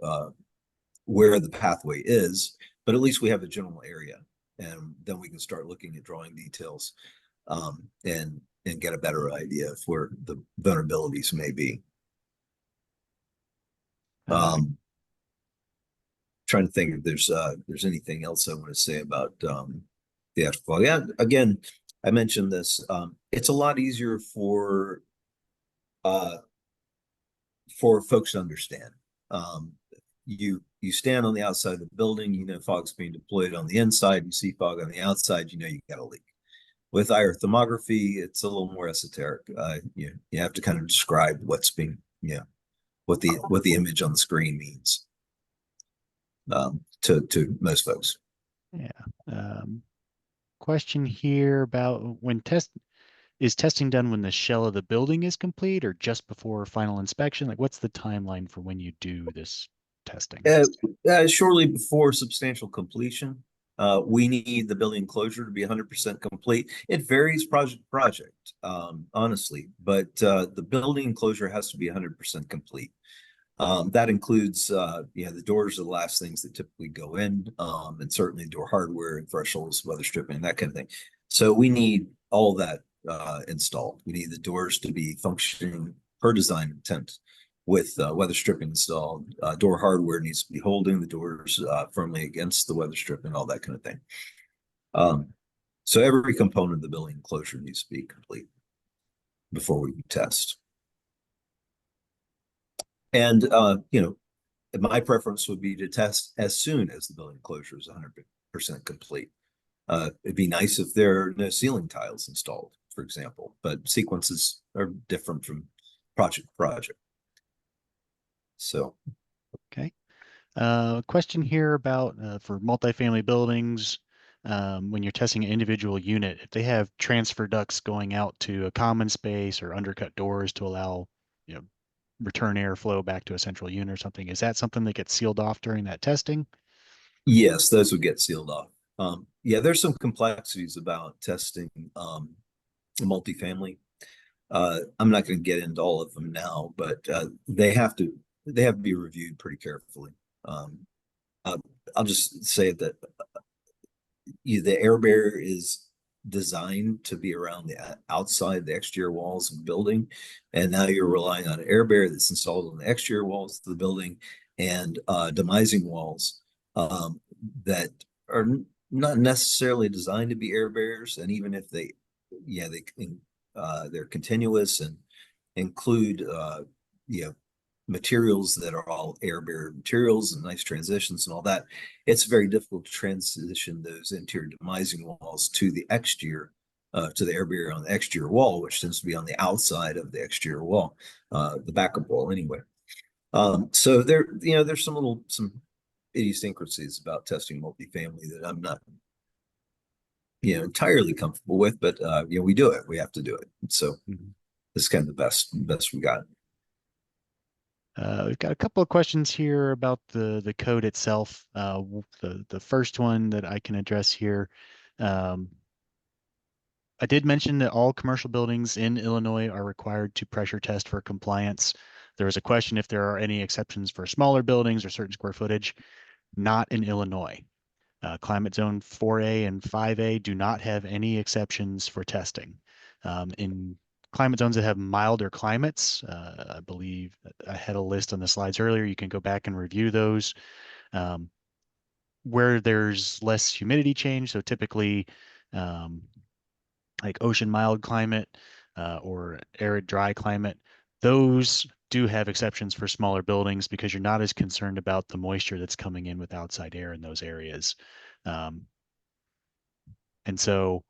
where the pathway is, but at least we have a general area, and then we can start looking at drawing details and get a better idea of where the vulnerabilities may be. Trying to think if there's anything else I want to say about the asphalt. Yeah, again, I mentioned this. It's a lot easier uh, for folks to understand. You stand on the outside of the building, you know fog's being deployed on the inside, you see fog on the outside, you know you got a leak. With IR thermography, it's a little more esoteric. You have to kind of describe what's being, what the image on the screen means to most folks. Yeah. Question here about is testing done when the shell of the building is complete or just before final inspection? Like, what's the timeline for when you do this testing? Shortly before substantial completion, we need the building enclosure to be 100% complete. It varies project to project, honestly, but the building enclosure has to be 100% complete. That includes, the doors are the last things that typically go in, and certainly door hardware and thresholds, weather stripping, that kind of thing. So we need all that installed. We need the doors to be functioning per design intent with weather stripping installed. Door hardware needs to be holding the doors firmly against the weather stripping, all that kind of thing. So every component of the building enclosure needs to be complete before we test. And, my preference would be to test as soon as the building enclosure is 100% complete. It'd be nice if there are no ceiling tiles installed, for example, but sequences are different from project to project. So, Okay. Question here about for multifamily buildings, when you're testing an individual unit, if they have transfer ducts going out to a common space or undercut doors to allow, return airflow back to a central unit or something, is that something that gets sealed off during that testing? yes, those would get sealed off. There's some complexities about testing multifamily. I'm not going to get into all of them now, but they have to be reviewed pretty carefully. I'll just say that the air barrier is designed to be around the outside the exterior walls of the building, and now you're relying on an air barrier that's installed on the exterior walls of the building and demising walls that are not necessarily designed to be air barriers, and even if they're continuous and include materials that are all air barrier materials and nice transitions and all that, it's very difficult to transition those interior demising walls to the exterior, to the air barrier on the exterior wall, which tends to be on the outside of the exterior wall, the backup wall anyway. So there's some idiosyncrasies about testing multifamily that I'm not entirely comfortable with, but we do it. We have to do it. So it's kind of the best we got. We've got a couple of questions here about the code itself. The first one that I can address here. I did mention that all commercial buildings in Illinois are required to pressure test for compliance. There was a question if there are any exceptions for smaller buildings or certain square footage. Not in Illinois. Climate zone 4A and 5A do not have any exceptions for testing. In climate zones that have milder climates, I believe I had a list on the slides earlier. You can go back and review those. Where there's less humidity change, so typically like ocean mild climate or arid dry climate, those do have exceptions for smaller buildings because you're not as concerned about the moisture that's coming in with outside air in those areas. And so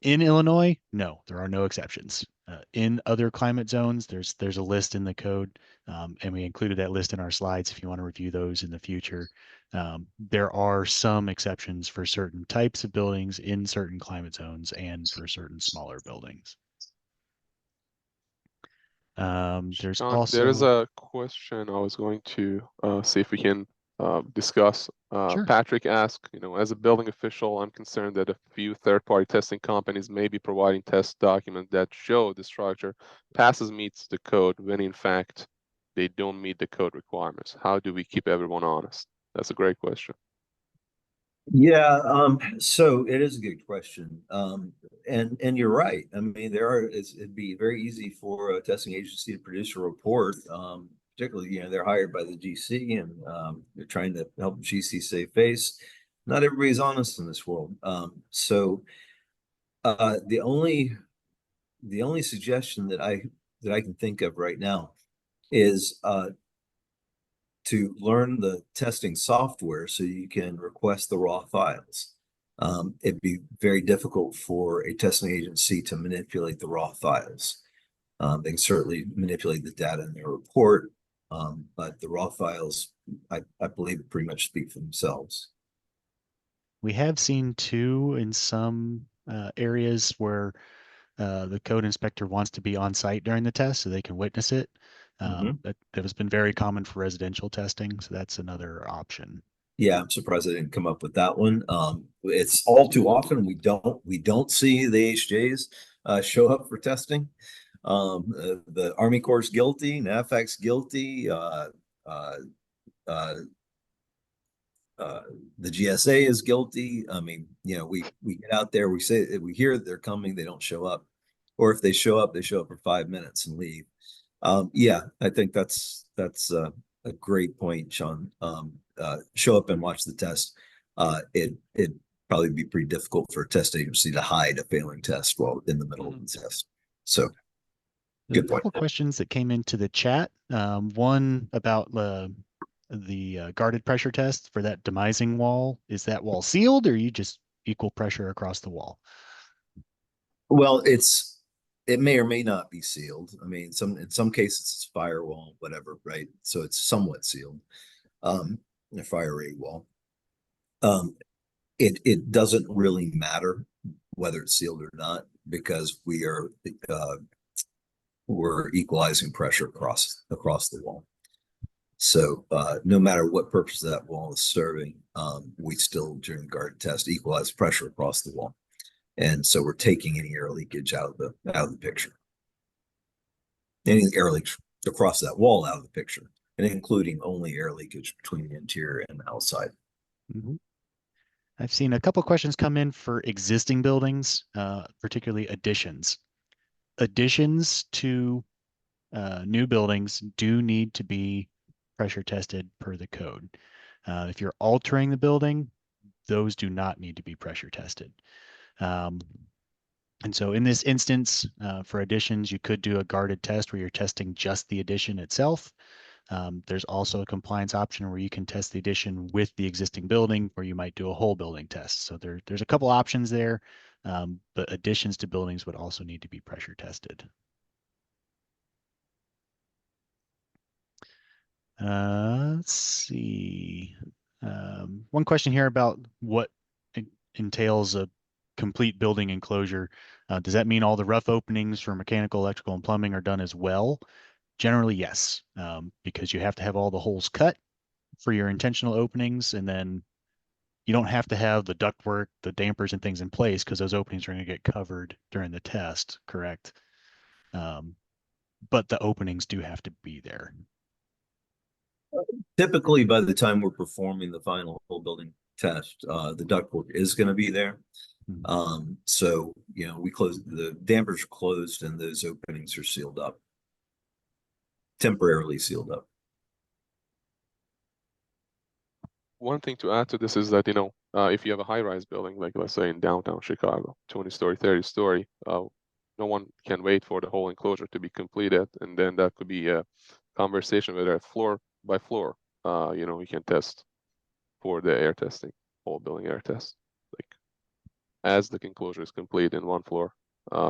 in Illinois, no, there are no exceptions. In other climate zones, there's a list in the code, and we included that list in our slides if you want to review those in the future. There are some exceptions for certain types of buildings in certain climate zones and for certain smaller buildings. There's Sean, also there is a question I was going to see if we can discuss. Sure. Patrick asked, as a building official, I'm concerned that a few third-party testing companies may be providing test documents that show the structure meets the code when in fact they don't meet the code requirements. How do we keep everyone honest? That's a great question. Yeah, so it is a good question. And you're right. I mean, it'd be very easy for a testing agency to produce a report particularly, they're hired by the GC, and they're trying to help GC save face. Not everybody's honest in this world. So the only suggestion that I can think of right now is to learn the testing software so you can request the raw files. It'd be very difficult for a testing agency to manipulate the raw files. They can certainly manipulate the data in their report, but the raw files, I believe, pretty much speak for themselves. We have seen too in some areas where the code inspector wants to be on site during the test so they can witness it. That has been very common for residential testing, so that's another option. Yeah, I'm surprised I didn't come up with that one. It's all too often we don't see the HJs show up for testing. The Army Corps is guilty, NAVFAC's guilty, the GSA is guilty. I mean, we get out there, we hear that they're coming, they don't show up, or if they show up for 5 minutes and leave. Yeah, I think that's a great point, Sean. Show up and watch the test. It'd probably be pretty difficult for a test agency to hide a failing test while in the middle of the test. So Good point. A couple questions that came into the chat. One about the guarded pressure test for that demising wall. Is that wall sealed, or you just equal pressure across the wall? Well, it may or may not be sealed. I mean, in some cases it's firewall, whatever, right? So it's somewhat sealed. A fire rate wall. It doesn't really matter whether it's sealed or not, because we're equalizing pressure across the wall. So no matter what purpose that wall is serving, we still, during the guard test, equalize pressure across the wall. And so we're taking any air leakage out of the picture. Any air leakage across that wall out of the picture, and including only air leakage between the interior and the outside. Mm-hmm. I've seen a couple questions come in for existing buildings, particularly additions. Additions to new buildings do need to be pressure tested per the code. If you're altering the building, those do not need to be pressure tested. And so in this instance, for additions, you could do a guarded test where you're testing just the addition itself. There's also a compliance option where you can test the addition with the existing building, or you might do a whole building test. So there's a couple options there, but additions to buildings would also need to be pressure tested. Let's see. One question here about what entails a complete building enclosure. Does that mean all the rough openings for mechanical, electrical, and plumbing are done as well? Generally, yes, because you have to have all the holes cut for your intentional openings, and then you don't have to have the ductwork, the dampers, and things in place because those openings are going to get covered during the test, correct? But the openings do have to be there. Typically, by the time we're performing the final whole building test, the ductwork is going to be there. So, we the dampers are closed and those openings are sealed up, temporarily sealed up. One thing to add to this is that, if you have a high-rise building, like let's say in downtown Chicago, 20-story, 30-story, no one can wait for the whole enclosure to be completed. And then that could be a conversation whether floor by floor, you can test for the air testing, whole building air test. Like as the enclosure is complete in one floor,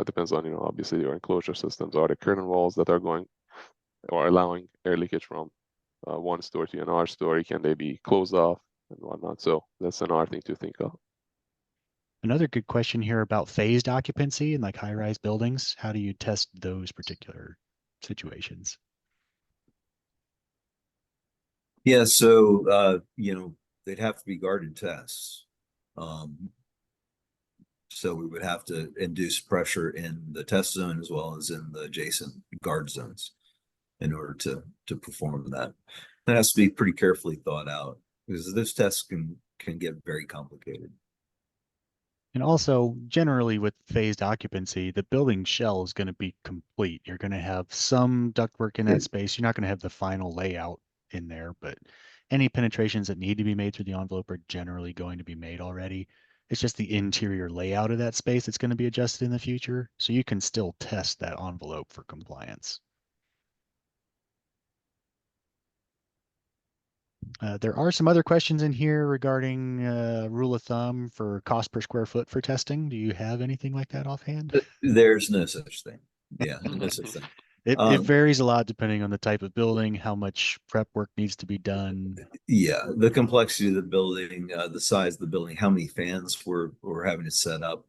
depends on, obviously your enclosure systems. Are the curtain walls that are going or allowing air leakage from one story to another story, can they be closed off and whatnot? So that's another thing to think of. Another good question here about phased occupancy in like high-rise buildings. How do you test those particular situations? Yeah, so they'd have to be guarded tests. So we would have to induce pressure in the test zone as well as in the adjacent guard zones in order to perform that. That has to be pretty carefully thought out because those tests can get very complicated. And also, generally with phased occupancy, the building shell is going to be complete. You're going to have some ductwork in that space. You're not going to have the final layout in there, but any penetrations that need to be made through the envelope are generally going to be made already. It's just the interior layout of that space that's going to be adjusted in the future. So you can still test that envelope for compliance. There are some other questions in here regarding rule of thumb for cost per square foot for testing. Do you have anything like that offhand? There's no such thing. Yeah, no such thing. It varies a lot depending on the type of building, how much prep work needs to be done. Yeah, the complexity of the building, the size of the building, how many fans we're having to set up,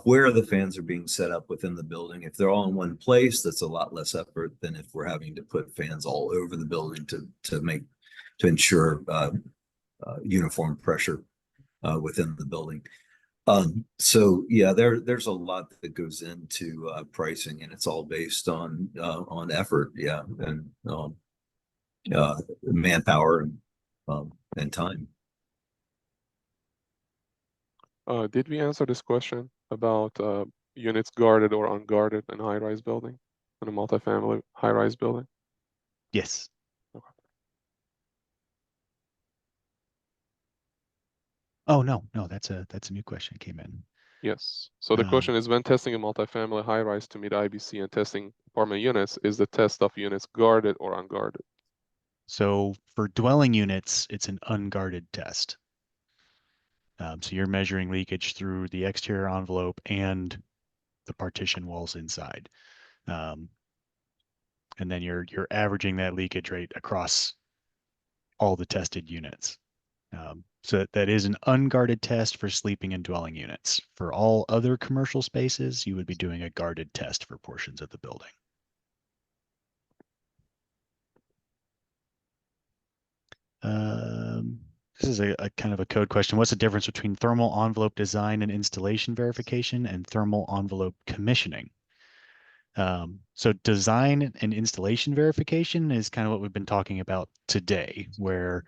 where the fans are being set up within the building. If they're all in one place, that's a lot less effort than if we're having to put fans all over the building to ensure uniform pressure within the building. So yeah, there's a lot that goes into pricing, and it's all based on effort, yeah, and manpower and time. Did we answer this question about units guarded or unguarded in a high-rise building, in a multifamily high-rise building? Yes. Okay. Oh, no, that's a new question came in. Yes. So the question is, when testing a multifamily high-rise to meet IBC and testing apartment units, is the test of units guarded or unguarded? So for dwelling units, it's an unguarded test. So you're measuring leakage through the exterior envelope and the partition walls inside. And then you're averaging that leakage rate across all the tested units. So that is an unguarded test for sleeping and dwelling units. For all other commercial spaces, you would be doing a guarded test for portions of the building. This is a kind of a code question. What's the difference between thermal envelope design and installation verification and thermal envelope commissioning? So design and installation verification is kind of what we've been talking about today, where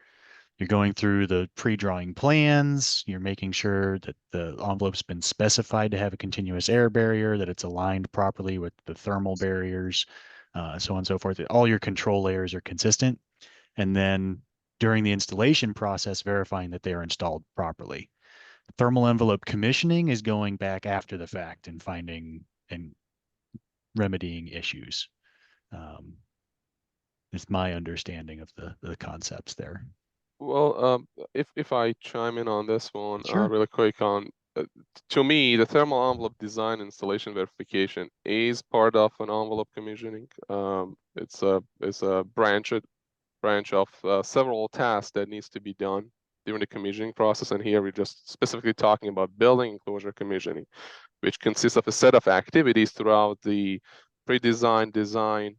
you're going through the pre-drawing plans, you're making sure that the envelope's been specified to have a continuous air barrier, that it's aligned properly with the thermal barriers, so on and so forth. That all your control layers are consistent. And then during the installation process, verifying that they are installed properly. Thermal envelope commissioning is going back after the fact and finding and remedying issues. It's my understanding of the concepts there. Well, if I chime in on this one, Sure. really quick on, to me, the thermal envelope design installation verification is part of an envelope commissioning. It's a branch of several tasks that needs to be done during the commissioning process. And here we're just specifically talking about building enclosure commissioning, which consists of a set of activities throughout the pre-design, design,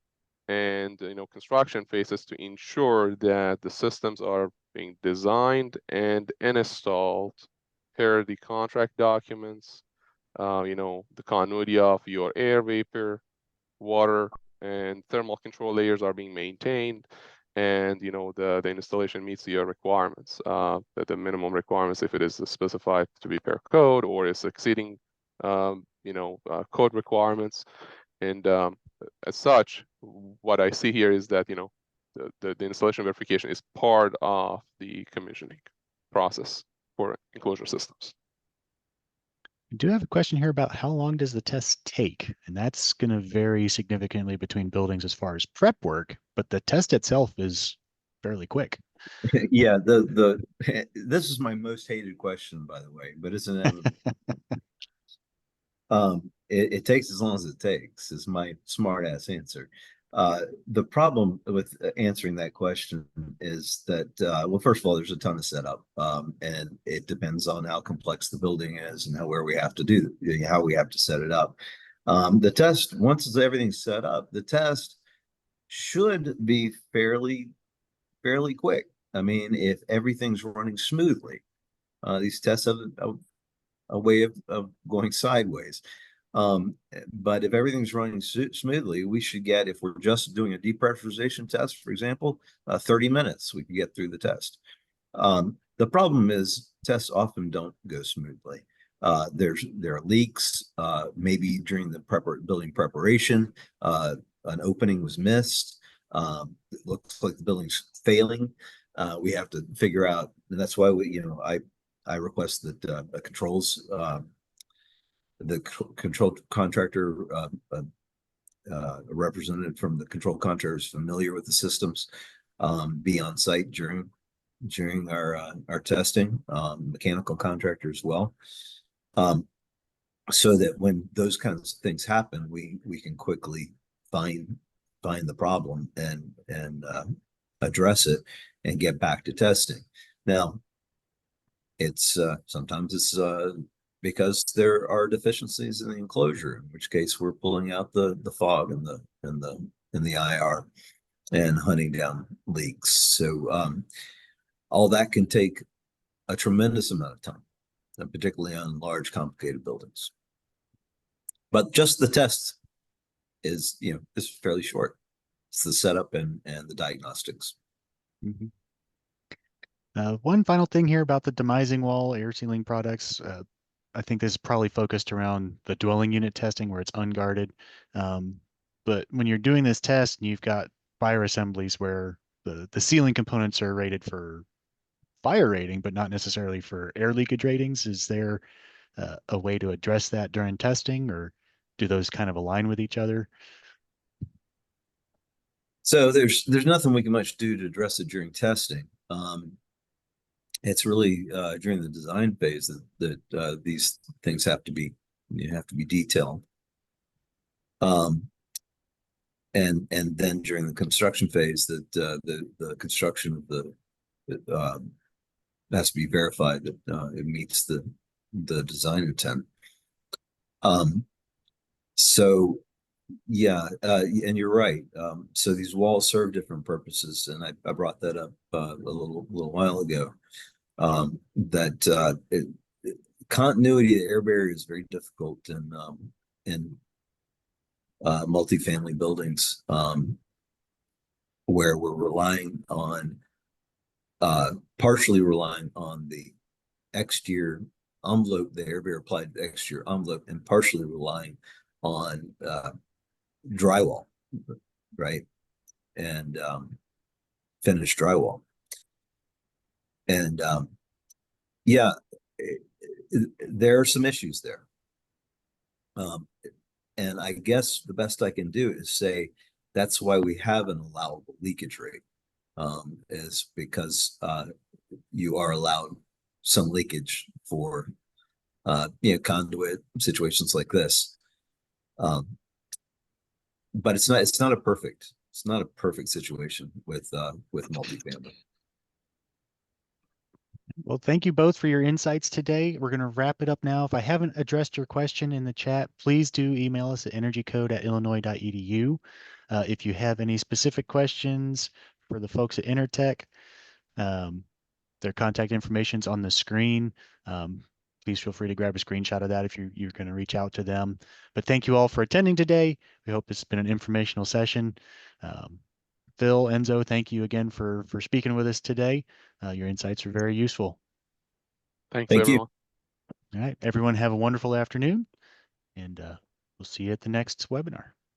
and construction phases to ensure that the systems are being designed and installed per the contract documents, the continuity of your air, vapor, water, and thermal control layers are being maintained, and the installation meets the requirements, the minimum requirements, if it is specified to be per code or is exceeding code requirements. And as such, what I see here is that the installation verification is part of the commissioning process for enclosure systems. I do have a question here about how long does the test take? And that's going to vary significantly between buildings as far as prep work, but the test itself is fairly quick. Yeah, this is my most hated question, by the way, but it's inevitable. It takes as long as it takes, is my smart ass answer. The problem with answering that question is that, well, first of all, there's a ton of setup, and it depends on how complex the building is and how we have to set it up. The test, once everything's set up, the test should be fairly quick. I mean, if everything's running smoothly, these tests have a way of going sideways. But if everything's running smoothly, we should get, if we're just doing a depressurization test, for example, 30 minutes, we can get through the test. The problem is tests often don't go smoothly. There are leaks, maybe during the building preparation, an opening was missed. It looks like the building's failing. We have to figure out, and that's why I request that the control contractor, a representative from the control contractor is familiar with the systems, be on site during our testing, mechanical contractor as well. So that when those kinds of things happen, we can quickly find the problem and address it and get back to testing. Now, it's sometimes it's because there are deficiencies in the enclosure, in which case we're pulling out the fog and the IR and hunting down leaks. So all that can take a tremendous amount of time, particularly on large, complicated buildings. But just the test is fairly short. It's the setup and the diagnostics. Mm-hmm. One final thing here about the demising wall air sealing products. I think this is probably focused around the dwelling unit testing where it's unguarded. But when you're doing this test and you've got fire assemblies where the ceiling components are rated for fire rating, but not necessarily for air leakage ratings, is there a way to address that during testing, or do those kind of align with each other? So there's nothing we can much do to address it during testing. It's really during the design phase that these things have to be detailed. And then during the construction phase, that the construction of the has to be verified that it meets the design intent. So yeah, and you're right. So these walls serve different purposes, and I brought that up a little while ago. Continuity of the air barrier is very difficult in multifamily buildings, where we're relying on partially relying on the exterior envelope, the air barrier applied exterior envelope, and partially relying on drywall, right? And finished drywall. And yeah, there are some issues there. And I guess the best I can do is say that's why we have an allowable leakage rate, is because you are allowed some leakage for conduit situations like this. But it's not a perfect situation with multifamily. Well, thank you both for your insights today. We're going to wrap it up now. If I haven't addressed your question in the chat, please do email us at energycode@illinois.edu. If you have any specific questions for the folks at Intertech, their contact information is on the screen. Please feel free to grab a screenshot of that if you're going to reach out to them. But thank you all for attending today. We hope this has been an informational session. Phil, Enzo, thank you again for speaking with us today. Your insights are very useful. Thanks, Thank everyone. All right, everyone have a wonderful afternoon, and we'll see you at the next webinar.